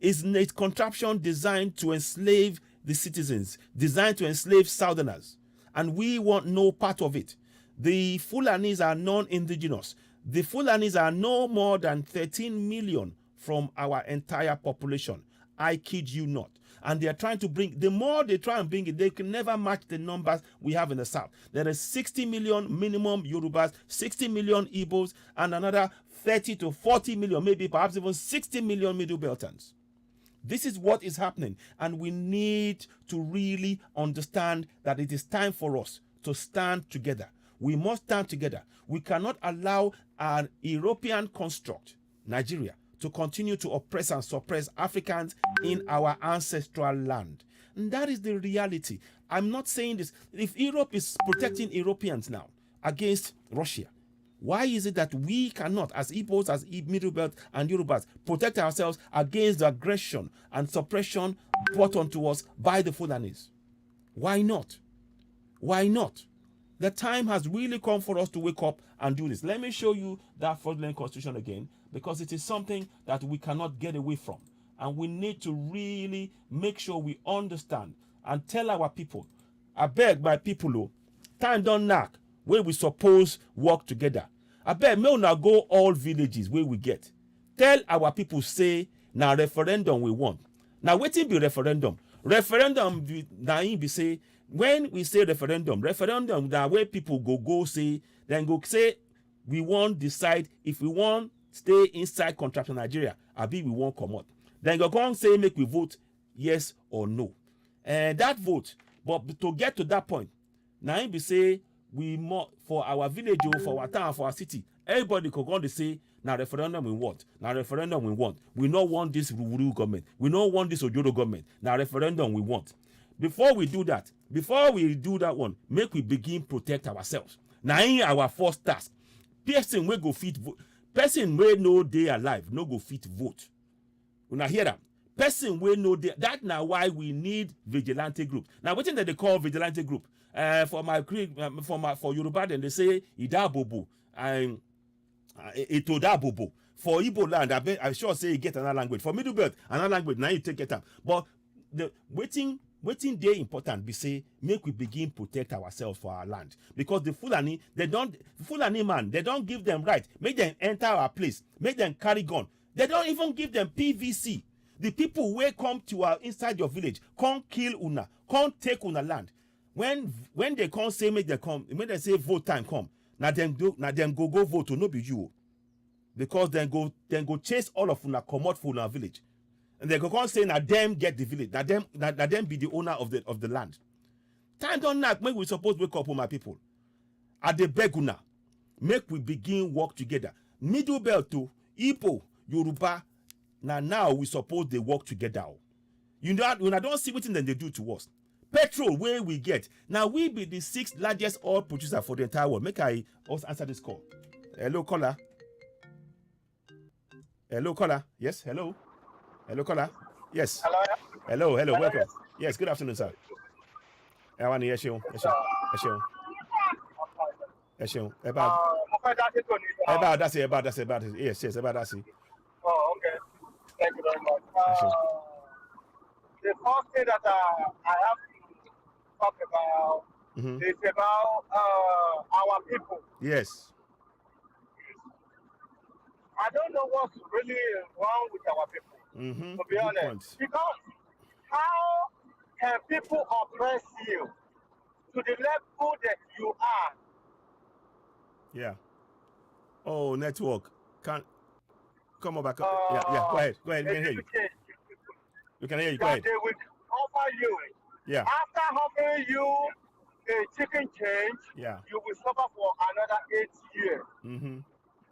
A: is a contraption designed to enslave the citizens, designed to enslave Southerners, and we want no part of it. The Fulanis are non-indigenous. The Fulanis are no more than 13 million from our entire population. I kid you not. And they are trying to bring, the more they try and bring it, they can never match the numbers we have in the south. There is 60 million minimum Yorubas, 60 million Igbos, and another 30 to 40 million, maybe perhaps even 60 million Middle Beltons. This is what is happening, and we need to really understand that it is time for us to stand together. We must stand together. We cannot allow an European construct, Nigeria, to continue to oppress and suppress Africans in our ancestral land. And that is the reality. I'm not saying this. If Europe is protecting Europeans now against Russia, why is it that we cannot, as Igbos, as Middle Belt and Yorubas, protect ourselves against the aggression and suppression brought onto us by the Fulanis? Why not? Why not? The time has really come for us to wake up and do this. Let me show you that fraudulent constitution again, because it is something that we cannot get away from. And we need to really make sure we understand and tell our people, I beg my people, oh, time don't knock, where we suppose work together. I beg, may now go all villages where we get. Tell our people, say, now referendum we want. Now, waiting be referendum. Referendum be say, when we say referendum that where people go say, then go say, we won't decide if we want stay inside Contraption Nigeria, or we won't come out. Then go and say, make we vote yes or no. And that vote, but to get to that point, now be say, we more for our village, for our town, for our city, everybody could go to say, now referendum we want. Now referendum we want. We don't want this Ruru government. We don't want this Ojodo government. Now referendum we want. Before we do that one, make we begin protect ourselves. Now in our first task, person we go fit vote. Person we know they alive, no go fit vote. We now hear that. Person we know that now why we need vigilante group. Now what thing that they call vigilante group? For Yoruba, then they say Idabobo and Etodabobo. For Igbo land, I sure say you get another language. For Middle Belt, another language. Now you take it up. But the waiting day important. We say make we begin protect ourselves for our land, because the Fulani they don't give them right. Make them enter our place. Make them carry gun. They don't even give them PVC. The people who come to our inside your village can't kill una, can't take una land. When they can't say make them come, when they say vote time come, now them go vote to no be you, because then go chase all of una come out for una village, and they go come say now them get the village, now them be the owner of the land. Time don't knock, make we suppose wake up on my people. At the beg una, make we begin work together. Middle Belt to Igbo, Yoruba. Now we suppose they work together. You know, when I don't see what they do to us. Petrol, where we get. Now we be the 6th largest oil producer for the entire world. Make I also answer this call. Hello, caller. Hello, caller. Yes, hello. Hello, caller. Yes. Hello, welcome. Yes, good afternoon, sir. I want to hear you. Yes.
P: Oh, okay. Thank you very much. The first thing that I have to talk about is about our people.
A: Yes.
P: I don't know what's really wrong with our people, to be honest. Because how can people oppress you to the level that you are?
A: Yeah. Oh, network. Can't come on back up. Yeah. Go ahead. We can hear you. We can hear you. Go ahead.
P: They will offer you.
A: Yeah.
P: After offering you a chicken change, you will suffer for another 8 years.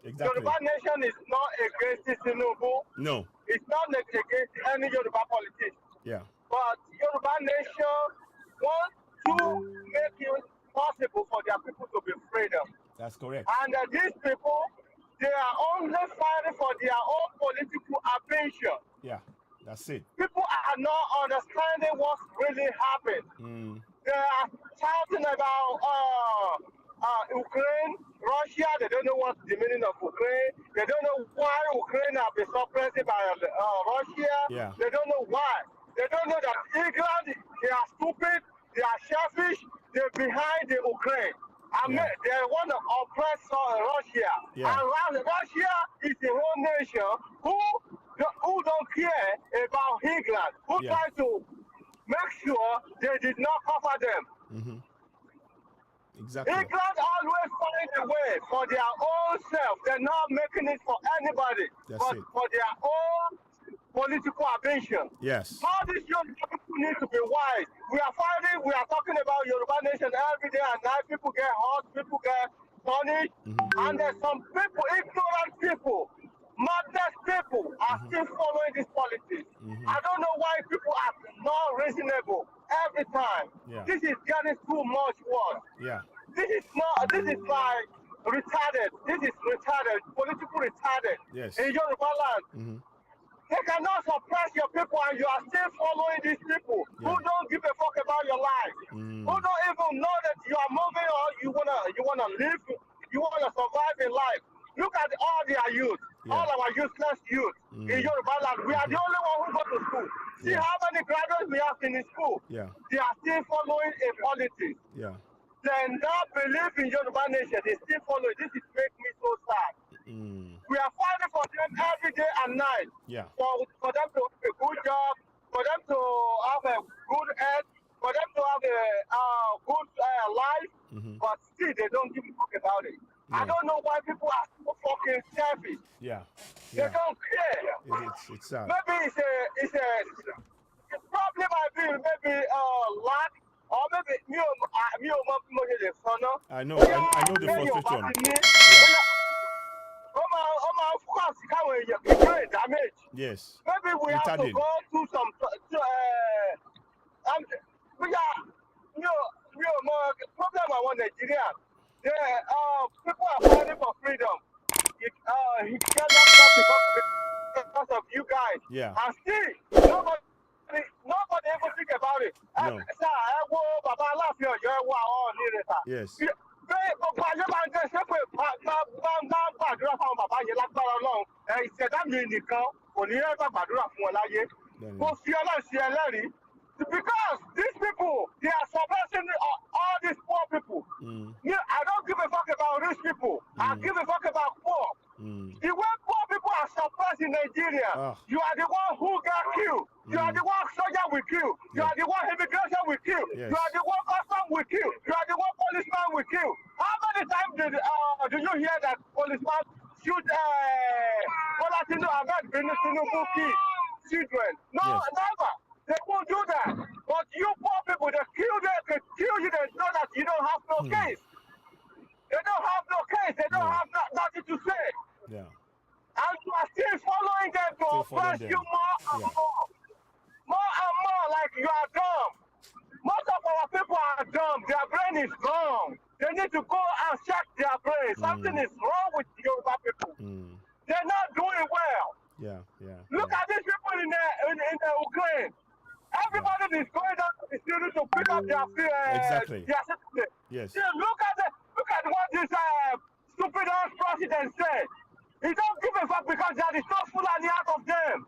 A: Exactly.
P: Yoruba nation is not against Tinubu.
A: No.
P: It's not against any Yoruba politics.
A: Yeah.
P: But Yoruba nation wants to make it possible for their people to be freedom.
A: That's correct.
P: And these people, they are only fighting for their own political ambition.
A: Yeah, that's it.
P: People are not understanding what's really happened. They are shouting about Ukraine, Russia. They don't know what's the meaning of Ukraine. They don't know why Ukraine has been suppressed by Russia.
A: Yeah.
P: They don't know why. They don't know that England, they are stupid, they are selfish, they're behind the Ukraine. They want to oppress Russia.
A: Yeah.
P: And Russia is a whole nation who don't care about England, who try to make sure they did not cover them.
A: Exactly.
P: England always find a way for their own self. They're not making it for anybody, but for their own political ambition.
A: Yes.
P: All these young people need to be wise. We are fighting, we are talking about Yoruba nation every day and night. People get hurt, people get punished, and there's some people, ignorant people, madness people are still following this politics. I don't know why people are not reasonable every time. This is getting too much worse. This is like retarded. This is retarded, political retarded. In Yoruba land. They cannot suppress your people and you are still following these people who don't give a fuck about your life. Who don't even know that you are moving or you wanna live, you wanna survive in life. Look at all their youth, all our useless youth in Yoruba land. We are the only one who go to school. See how many graduates we have in the school. They are still following a politics. They not believe in Yoruba nation. They still follow it. This is make me so sad. We are fighting for them every day and night. For them to have a good job, for them to have a good health, for them to have a good life, but still they don't give a fuck about it. I don't know why people are so fucking selfish. They don't care.
A: It's sad.
P: Maybe it probably might be maybe lack. Or maybe
A: I know the frustration. Yes.
P: Maybe we have to go through some problem I want Nigeria. People are fighting for freedom. He cannot stop because of you guys. And still nobody ever think about it.
A: Yes.
P: Because these people, they are suppressing all these poor people. I don't give a fuck about rich people. I give a fuck about poor. The way poor people are suppressed in Nigeria, you are the one who got killed. You are the one soldier will kill. You are the one immigration will kill. You are the one custom will kill. You are the one policeman will kill. How many times do you hear that policeman shoot Tinubu kids, children? No, never. They won't do that. But you poor people, they kill you, they know that you don't have no case. They don't have no case. They don't have nothing to say. And you are still following them to oppress you more and more. More and more, like you are dumb. Most of our people are dumb. Their brain is wrong. They need to go and check their brain. Something is wrong with Yoruba people. They're not doing well. Look at these people in the Ukraine. Everybody is going down to the studio to pick up their citizens. See, look at what this stupid ass president said. He don't give a fuck because there is no Fulani out of them.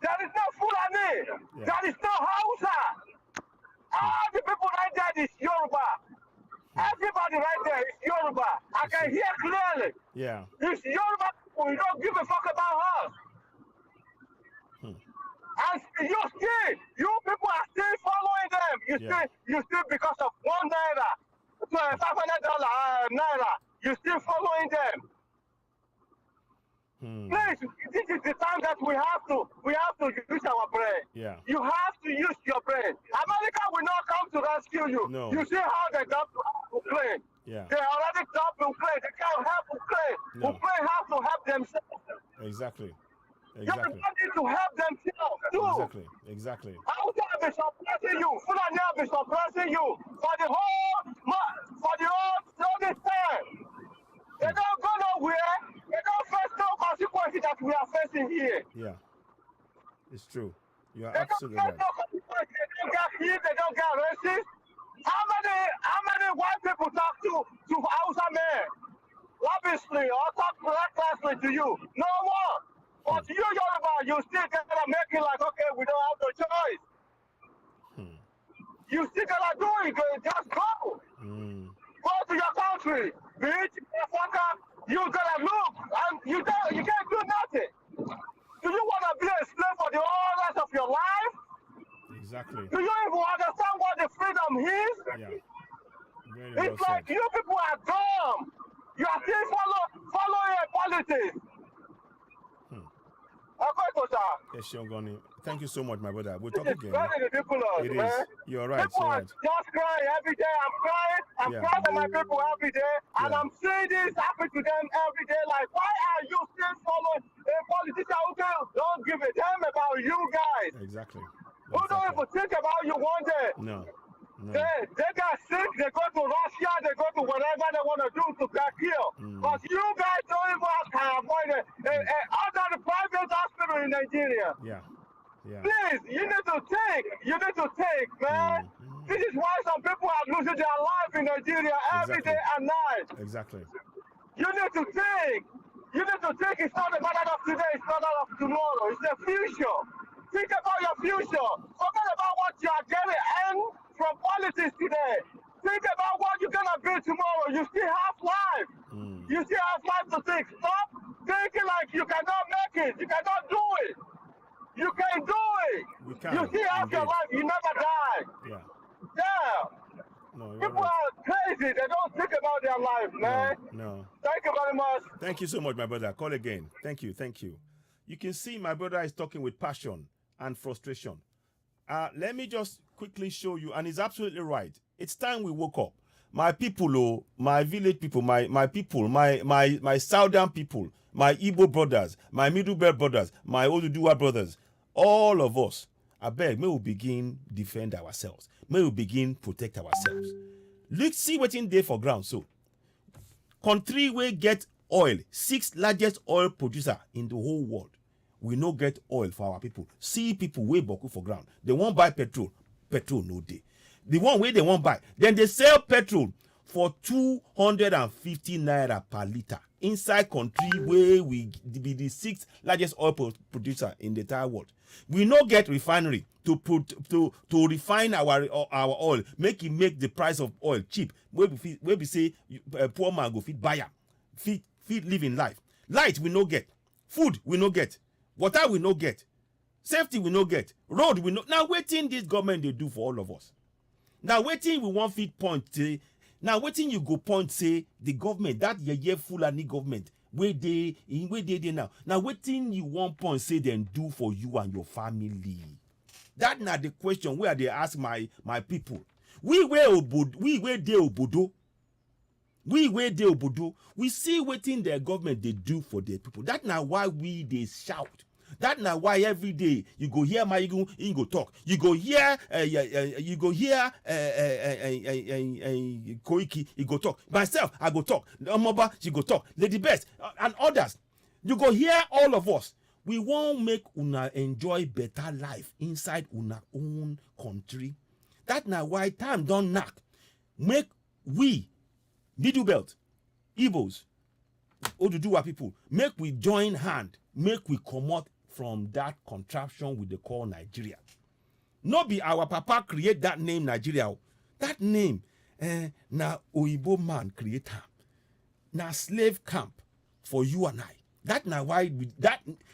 P: There is no Fulani. There is no Hausa. All the people right there is Yoruba. Everybody right there is Yoruba. I can hear clearly. It's Yoruba people. You don't give a fuck about us. And you people are still following them. You still because of $1 to $500 naira. You still following them. Please, this is the time that we have to use our brain. You have to use your brain. America will not come to rescue you. You see how they dump Ukraine. They already dumped Ukraine. They can't help Ukraine. Ukraine has to help themselves.
A: Exactly.
P: You need to help themselves too.
A: Exactly.
P: How can I be suppressing you? Fulani be suppressing you for the whole this time. They don't go nowhere. They don't face no consequences that we are facing here.
A: It's true. You are
P: They
A: absolutely
P: don't
A: right.
P: face no consequences. They don't get hit. They don't get racist. How many white people talk to Hausa men lavishly or talk recklessly to you? No one. But you Yoruba, you still gonna make it like, okay, we don't have no choice. You still gonna do it. Just go. Go to your country. Bitch, motherfucker. You gonna look and you can't do nothing. Do you wanna be a slave
A: Yes, Shongoni. Thank you so much, my brother. We'll talk again.
P: Very ridiculous,
A: It
P: man.
A: is. You're right.
P: People are just crying every day. I'm crying for my people every day, and I'm seeing this happen to them every day. Like, why are you still following a politician who don't give a damn about you guys?
A: Exactly.
P: Who don't even think about you one day?
A: No.
P: They get sick, they go to Russia, they go to whatever they want to do to get killed. But you guys don't even can avoid it. Under the private hospital in Nigeria.
A: Yeah.
P: Please, you need to think, man. This is why some people are losing their life in Nigeria every day and night.
A: Exactly.
P: You need to think. It's not a matter of today, it's not a matter of tomorrow. It's the future. Think about your future. Forget about what you are getting from politics today. Think about what you're gonna be tomorrow. You still have life. You still have life to think. Stop thinking like you cannot make it. You cannot do it. You can do it. You still have your life. You never die. Yeah.
A: No,
P: people are crazy. They don't think about their life, man.
A: No.
P: Thank you very much.
A: Thank you so much, my brother. Call again. Thank you. You can see my brother is talking with passion and frustration. Let me just quickly show you, and he's absolutely right. It's time we woke up. My people, my village people, my people, my southern people, my Igbo brothers, my Middle Belt brothers, my Oduduwa brothers, all of us, I beg, may we begin defend ourselves. May we begin protect ourselves. Let's see what's in there for ground. So, country we get oil, 6th largest oil producer in the whole world. We no get oil for our people. See people way boku for ground. They won't buy petrol. Petrol no day. The one way they won't buy. Then they sell petrol for 250 naira per liter. Inside country where we be the 6th largest oil producer in the entire world. We no get refinery to refine our oil, make the price of oil cheap. Where we say poor man go fit buy am, fit living life. Light we no get, food we no get, water we no get, safety we no get, road we no. Now wetin this government they do for all of us? Now wetin we want fit point say? Now wetin you go point say the government that yeye Fulani government where they now. Now wetin you want point say then do for you and your family? That na the question where they ask my people. We where dey obodo. We see wetin the government they do for their people. That na why we they shout. That na why every day you go hear my go talk. You go hear Koiki, he go talk. Myself, I go talk. Omoba, she go talk. Lady Best and others. You go hear all of us. We won't make una enjoy better life inside una own country. That na why time don't knock. Make we Middle Belt, Igbos, Oduduwa people, make we join hand, make we come out from that contraption with the call Nigeria. No be our papa create that name Nigeria. That name, na Oyibo man create am. Na slave camp for you and I. That na why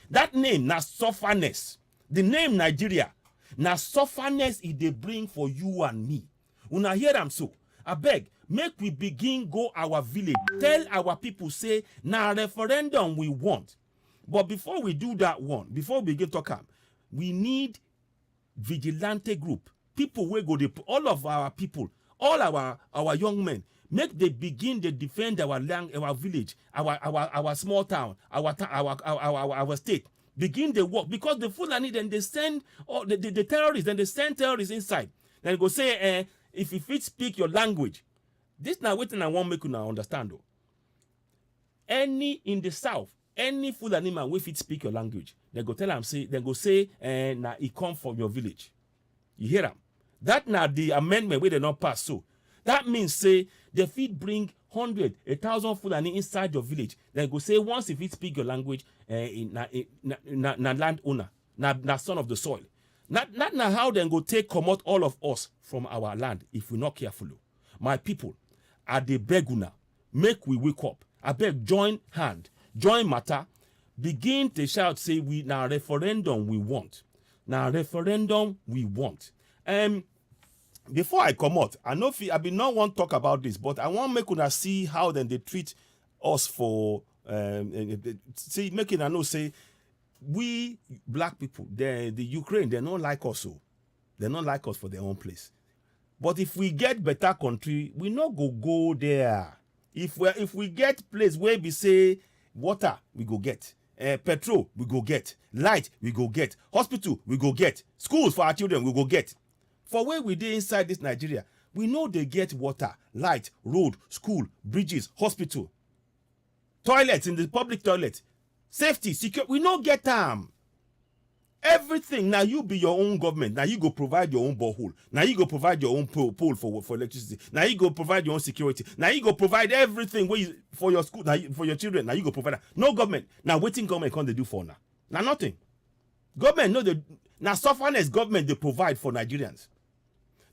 A: that name na sufferness. The name Nigeria na sufferness it they bring for you and me. Una hear am so. I beg, make we begin go our village. Tell our people say na referendum we want. But before we do that one, before we get talk, we need vigilante group. People will go, all of our people, all our young men, make they begin to defend our land, our village, our small town, our state. Begin the work because the Fulani then they send the terrorists, then they send terrorists inside. Then go say, if you speak your language, this now waiting I won't make you now understand though. Any in the south. Any Fulani man wey fit speak your language, they go tell him say, nah, he come from your village. You hear them? That na the amendment where they not pass. So that means say they fit bring 100, 1,000 Fulani inside your village. They go say once if he speak your language, na land owner, na son of the soil. Not na how they go take come out all of us from our land if we not careful. My people, are they beg una, make we wake up. I beg join hand. Join matter, begin to shout, say we now referendum we want. Now referendum we want. Before I come out, I know I be not want to talk about this, but I want make una see how then they treat us for see making I know say we black people, the Ukraine, they don't like us so. They don't like us for their own place. But if we get better country, we not go there. If we get place where we say water, we go get. Petrol, we go get. Light, we go get. Hospital, we go get. Schools for our children, we go get. For where we dey inside this Nigeria, we know they get water, light, road, school, bridges, hospital, toilets in the public toilet, safety, secure. We no get them. Everything now you be your own government. Now you go provide your own borehole. Now you go provide your own pole for electricity. Now you go provide your own security. Now you go provide everything for your school, now for your children. Now you go provide that. No government. Now waiting government can't they do for now? Now nothing. Government no they now sufferness government they provide for Nigerians.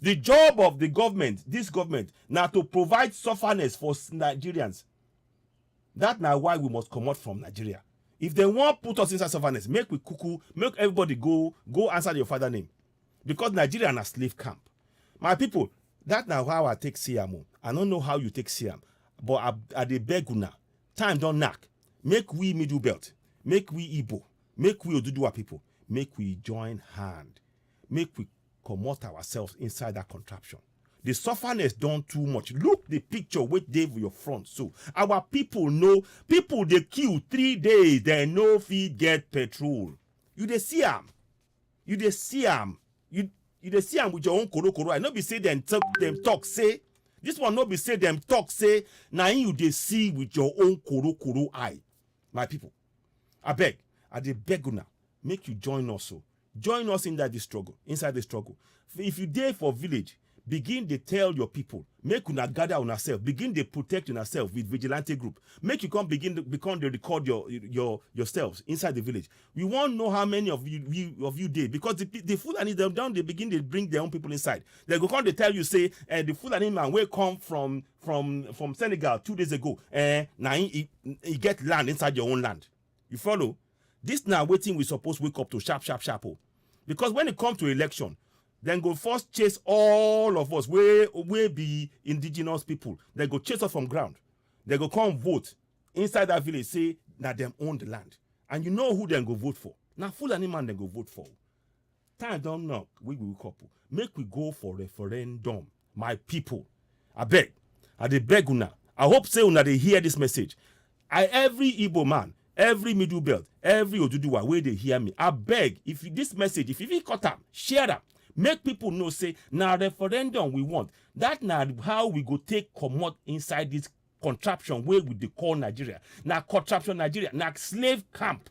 A: The job of the government, this government, now to provide sufferness for Nigerians. That's now why we must come out from Nigeria. If they want put us inside sufferness, make everybody go answer your father name. Because Nigeria is a slave camp. My people, that's now how I take Siam. I don't know how you take Siam. But I dey beg una. Time don't knock. Make we middle belt. Make we Igbo. Make we Oduduwa people. Make we join hand. Make we come out ourselves inside that contraption. The sufferness done too much. Look the picture with Dave your front. So our people know people they queue 3 days, they no feed get petrol. You they see them. You they see them. You they see them with your own koro. I no be say them talk say. This one no be say them talk say. Now you they see with your own koro eye. My people. I beg now. Make you join us so. Join us inside the struggle. If you dare for village, begin to tell your people, make una gather on yourself, begin to protect yourself with vigilante group. Make you come begin to record yourselves inside the village. We won't know how many of you did because the Fulani them down they begin to bring their own people inside. They go come to tell you say the Fulani man will come from Senegal 2 days ago. Now he get land inside your own land. You follow? This now waiting we supposed wake up to sharp. Because when it comes to election, then go first chase all of us, we be indigenous people. They go chase us from ground. They go come vote inside that village, say that them own the land. And you know who then go vote for. Now Fulani man then go vote for. Time don't knock, we will couple. Make we go for referendum. My people. I beg una. I hope say una they hear this message. Every Igbo man, every middle belt, every Oduduwa where they hear me. I beg, if this message, if you cut them, share them. Make people know say now referendum we want. That now how we go take commot inside this contraption where we call Nigeria. Now contraption Nigeria. Now slave camp.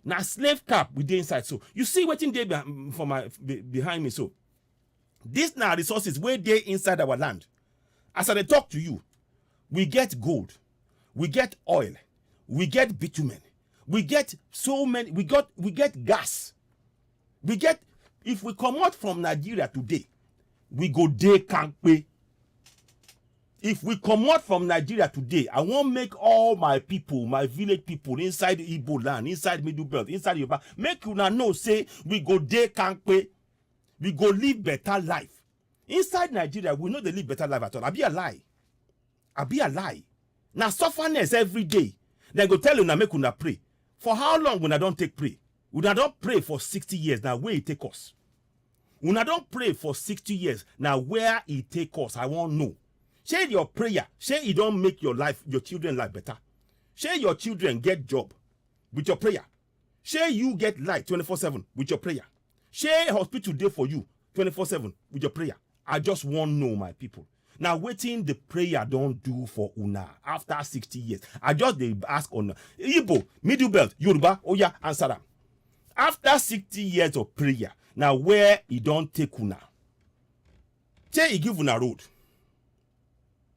A: Now slave camp we dey inside. So you see waiting there behind me. So this now resources where they inside our land. As I talk to you, we get gold, we get oil, we get bitumen, we get so many. We get gas, we get. If we come out from Nigeria today, we go dey kampe. If we come out from Nigeria today, I won't make all my people, my village people inside the Igbo land, inside Middle Belt, inside Yoruba, make you know say we go dey kampe. We go live better life. Inside Nigeria, we know they live better life at all. I be a lie. Now sufferness every day. They go tell you now make una pray. For how long when I don't take pray? Una don't pray for 60 years. Now where it take us? Una don't pray for 60 years. Now where it take us? I won't know. Share your prayer. Share it don't make your children life better. Share your children get job with your prayer. Share you get light 24/7 with your prayer. Share hospital day for you 24/7 with your prayer. I just want to know, my people. Now waiting the prayer don't do for una after 60 years. I just they ask on Igbo, Middle Belt, Yoruba, Oya, answer them. After 60 years of prayer, now where he don't take una? Say he give una road.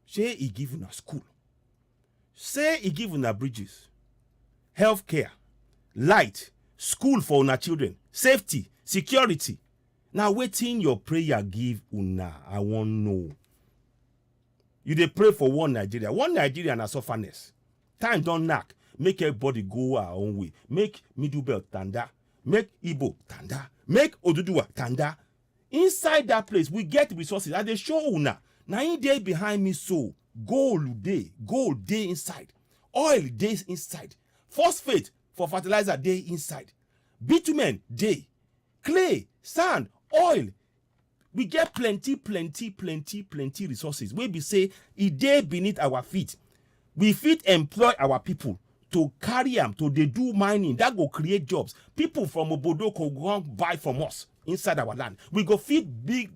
A: Say he give una school. Say he give una bridges, healthcare, light, school for una children, safety, security. Now waiting your prayer give una. I want know. You dey pray for one Nigeria. One Nigeria na sufferness. Time don't knock. Make everybody go our own way. Make Middle Belt tanda. Make Igbo tanda. Make Oduduwa tanda. Inside that place, we get resources. And they show una. Now in there behind me so. Gold day inside. Oil days inside. Phosphate for fertilizer dey inside. Bitumen dey, clay, sand, oil. We get plenty resources. We be say e dey beneath our feet. We fit employ our people to carry them, to they do mining. That go create jobs. People from Obodo can go and buy from us inside our land. We go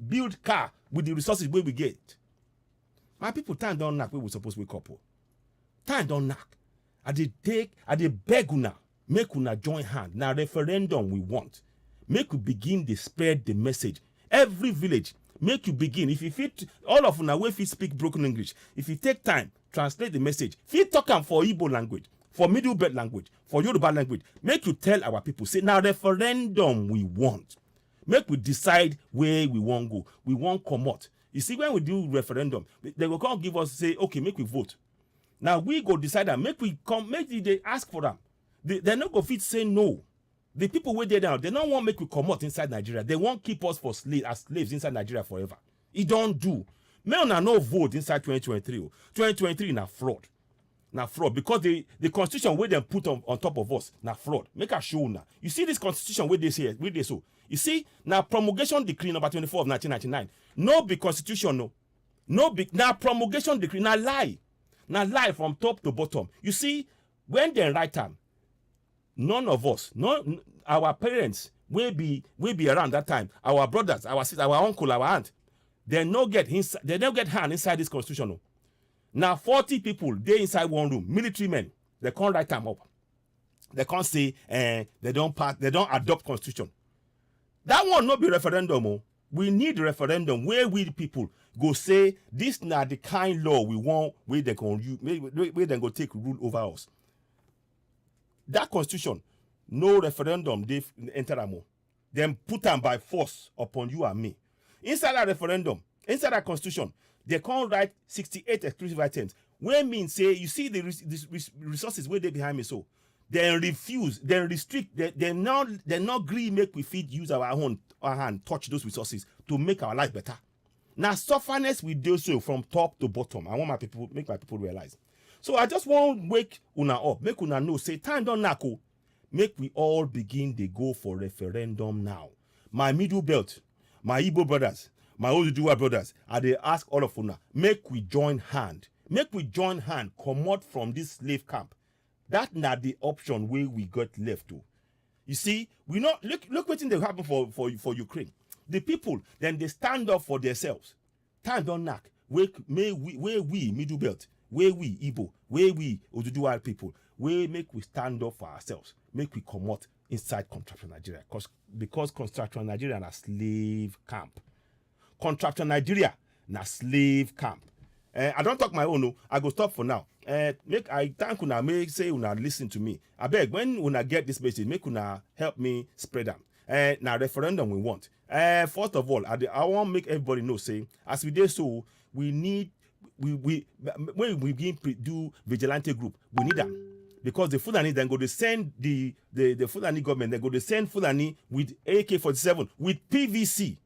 A: build car with the resources we get. My people, time don't knock where we supposed to wake up. Time don't knock. I dey beg una, make una join hand. Now referendum we want. Make we begin to spread the message. Every village, make you begin. If you fit, all of una, if you speak broken English, if you take time, translate the message. Fit talk am for Igbo language, for Middle Belt language, for Yoruba language. Make you tell our people, say, now referendum we want. Make we decide where we want go. We want come out. You see, when we do referendum, they will come give us, say, okay, make we vote. Now we go decide that, make we come, make they ask for them. They're not going to fit say no. The people where they now, they don't want make we come out inside Nigeria. They won't keep us for as slaves inside Nigeria forever. It don't do. May una no vote inside 2023. 2023 na fraud. Na fraud. Because the constitution where they put on top of us, na fraud. Make a show now. You see this constitution where they say, where they so. You see, now promulgation decree number 24 of 1999. No be constitution, no. No be, now promulgation decree, now lie. Now lie from top to bottom. You see, when they write time, none of us, our parents will be around that time. Our brothers, our sisters, our uncle, our aunt, they don't get hand inside this constitution. No. Now 40 people, they inside one room, military men, they can't write them up. They can't say they don't adopt constitution. That one not be referendum. Oh. We need referendum where we people go say this na the kind law we want where they can use, where they go take rule over us. That constitution, no referendum, they enter them. Then put them by force upon you and me. Inside that referendum, inside that constitution, they can't write 68 exclusive items. Where mean say, you see the resources where they behind me so. They refuse, they restrict, they not agree make we fit use our hand, touch those resources to make our life better. Now sufferness we do so from top to bottom. I want make my people realize. So I just want to wake una up, make una know, say time don't knock. Make we all begin to go for referendum now. My Middle Belt, my Igbo brothers, my Oduduwa brothers, they ask all of una, make we join hand. Make we join hand, come out from this slave camp. That's not the option where we got left to. You see, we not look what thing they happen for Ukraine. The people, then they stand up for themselves. Time don't knock. Where we Middle Belt, where we Igbo, where we Oduduwa people, where make we stand up for ourselves. Make we come out inside Contraption Nigeria. Because Contraption Nigeria na slave camp. Contraption Nigeria na slave camp. I don't talk my own, no. I go stop for now. I thank una, make say una listen to me. I beg, when una get this message, make una help me spread them. Now referendum we want. First of all, I want to make everybody know, say, as we did so, we need, when we begin do vigilante group, we need them. Because the Fulani then go to send the Fulani government, they go to send Fulani with AK-47, with PVC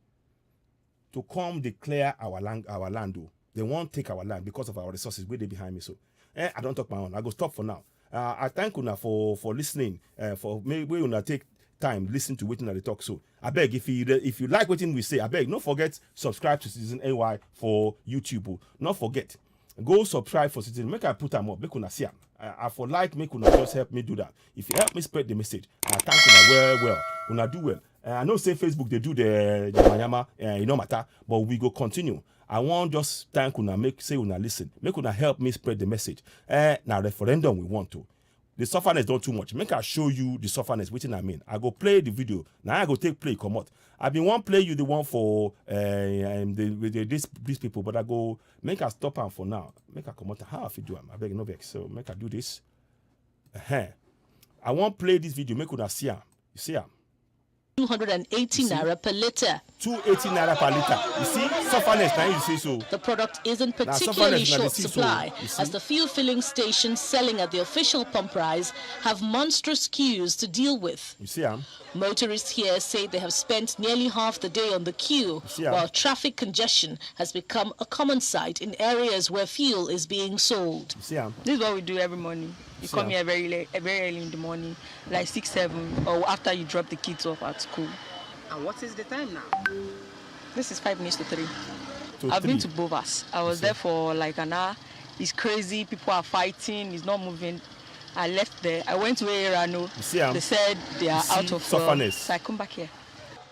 A: to come declare our land. They won't take our land because of our resources where they behind me. So I don't talk my own. I go stop for now. I thank una for listening. For maybe una take time listen to what they talk. So I beg, if you like what we say, I beg, don't forget subscribe to Citizen AY for YouTube. Not forget, go subscribe for Citizen. Make I put them up. Make una see them. I for like, make una just help me do that. If you help me spread the message, I thank una well. Una do well. I know say Facebook they do the Yama, it no matter, but we go continue. I want just thank una, say una listen, make una help me spread the message. Now referendum we want to. The sufferness don't too much. Make I show you the sufferness, which I mean. I go play the video. Now I go take play, come out. I've been one play you the one for these people, but I go make I stop them for now. Make I come out. How I do them? I beg no vex. So make I do this. I want play this video. Make una see them. You see them?
C: 280 naira per litre.
A: 280 naira per litre. You see, sufferness, now you see so.
C: The product is in particularly short supply, as the few filling stations selling at the official pump price have monstrous queues to deal with.
A: You see,
C: motorists here say they have spent nearly half the day on the queue, while traffic congestion has become a common sight in areas where fuel is being sold.
A: You see,
G: this is what we do every morning. You come here very early in the morning, like 6, 7, or after you drop the kids off at school.
B: And what is the time now?
G: This is 5 minutes to 3. I've been to Bovas. I was there for like an hour. It's crazy. People are fighting. It's not moving. I left there. I went to Erano. They said they are out of
A: sufferness.
G: So I come back here.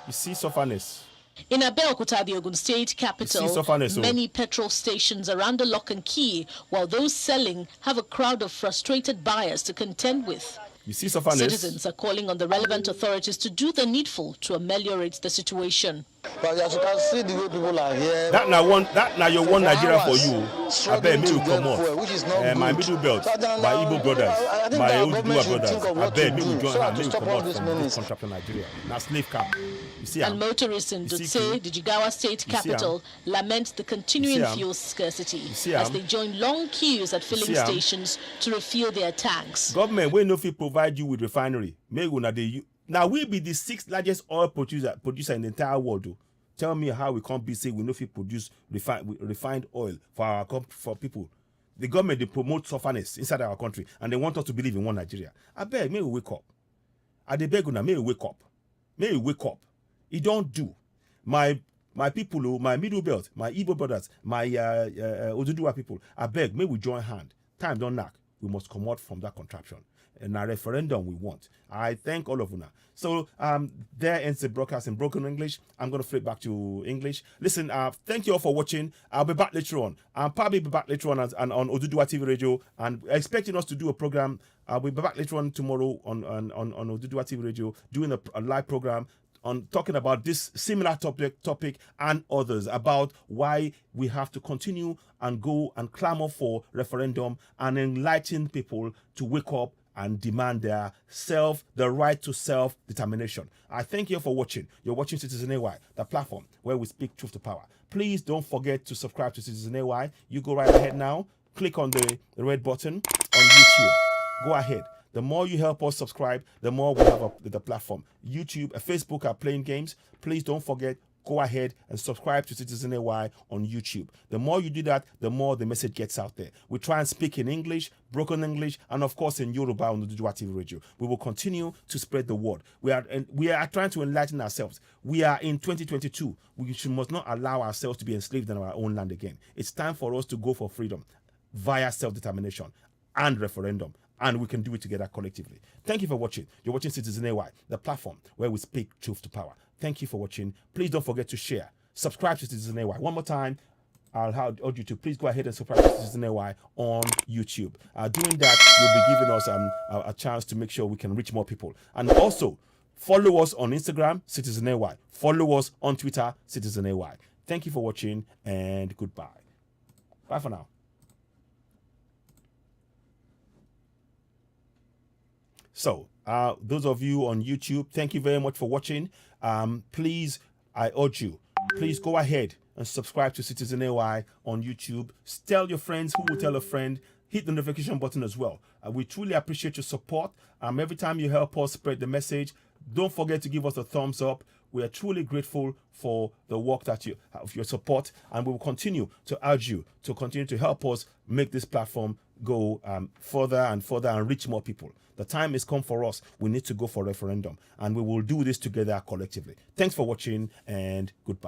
A: You see sufferness.
C: In Abeokuta, the Ogun State capital, many petrol stations are under lock and key, while those selling have a crowd of frustrated buyers to contend with.
A: You see sufferness.
C: Citizens are calling on the relevant authorities to do the needful to ameliorate the situation.
H: But as you can see, the way people are here.
A: That now you want Nigeria for you. I bet me will come out. My middle belt, my Igbo brothers, my Oduduwa brothers. I bet me will join hand. Me will come out from Contraption Nigeria. Now slave camp. You see,
C: and motorists in Dutse, the Jigawa state capital, lament the continuing fuel scarcity as they join long queues at filling stations to refill their tanks.
A: Government will not provide you with refinery. Now we be the 6th largest oil producer in the entire world. Tell me how we can't be say we know if we produce refined oil for people. The government, they promote sufferness inside our country and they want us to believe in one Nigeria. I beg, may we wake up. I beg now, may we wake up. May we wake up. It don't do. My people, my middle belt, my Igbo brothers, my Oduduwa people, I beg, may we join hand. Time don't knock. We must come out from that contraption. And a referendum we want. I thank all of you now. So there ends the broadcast in broken English. I'm going to flip back to English. Listen, thank you all for watching. I'll be back later on. I'll probably be back later on on Oduduwa TV Radio, and expecting us to do a program. I'll be back later on tomorrow on Oduduwa TV Radio doing a live program on talking about this similar topic and others about why we have to continue and go and clamor for referendum and enlighten people to wake up and demand the right to self-determination. I thank you for watching. You're watching Citizen AY, the platform where we speak truth to power. Please don't forget to subscribe to Citizen AY. You go right ahead now. Click on the red button on YouTube. Go ahead. The more you help us subscribe, the more we have the platform. YouTube and Facebook are playing games. Please don't forget, go ahead and subscribe to Citizen AY on YouTube. The more you do that, the more the message gets out there. We try and speak in English, broken English, and of course in Yoruba on the Oduduwa TV Radio. We will continue to spread the word. We are trying to enlighten ourselves. We are in 2022. We must not allow ourselves to be enslaved in our own land again. It's time for us to go for freedom via self-determination and referendum. And we can do it together collectively. Thank you for watching. You're watching Citizen AY, the platform where we speak truth to power. Thank you for watching. Please don't forget to share. Subscribe to Citizen AY. One more time, I'll urge you to please go ahead and subscribe to Citizen AY on YouTube. Doing that, you'll be giving us a chance to make sure we can reach more people. And also, follow us on Instagram, Citizen AY. Follow us on Twitter, Citizen AY. Thank you for watching, and goodbye. Bye for now. So, those of you on YouTube, thank you very much for watching. Please, I urge you, please go ahead and subscribe to Citizen AY on YouTube. Tell your friends who will tell a friend. Hit the notification button as well. We truly appreciate your support. Every time you help us spread the message, don't forget to give us a thumbs up. We are truly grateful for the work that of your support, and we will continue to urge you to continue to help us make this platform go further and further and reach more people. The time has come for us. We need to go for referendum, and we will do this together collectively. Thanks for watching, and goodbye.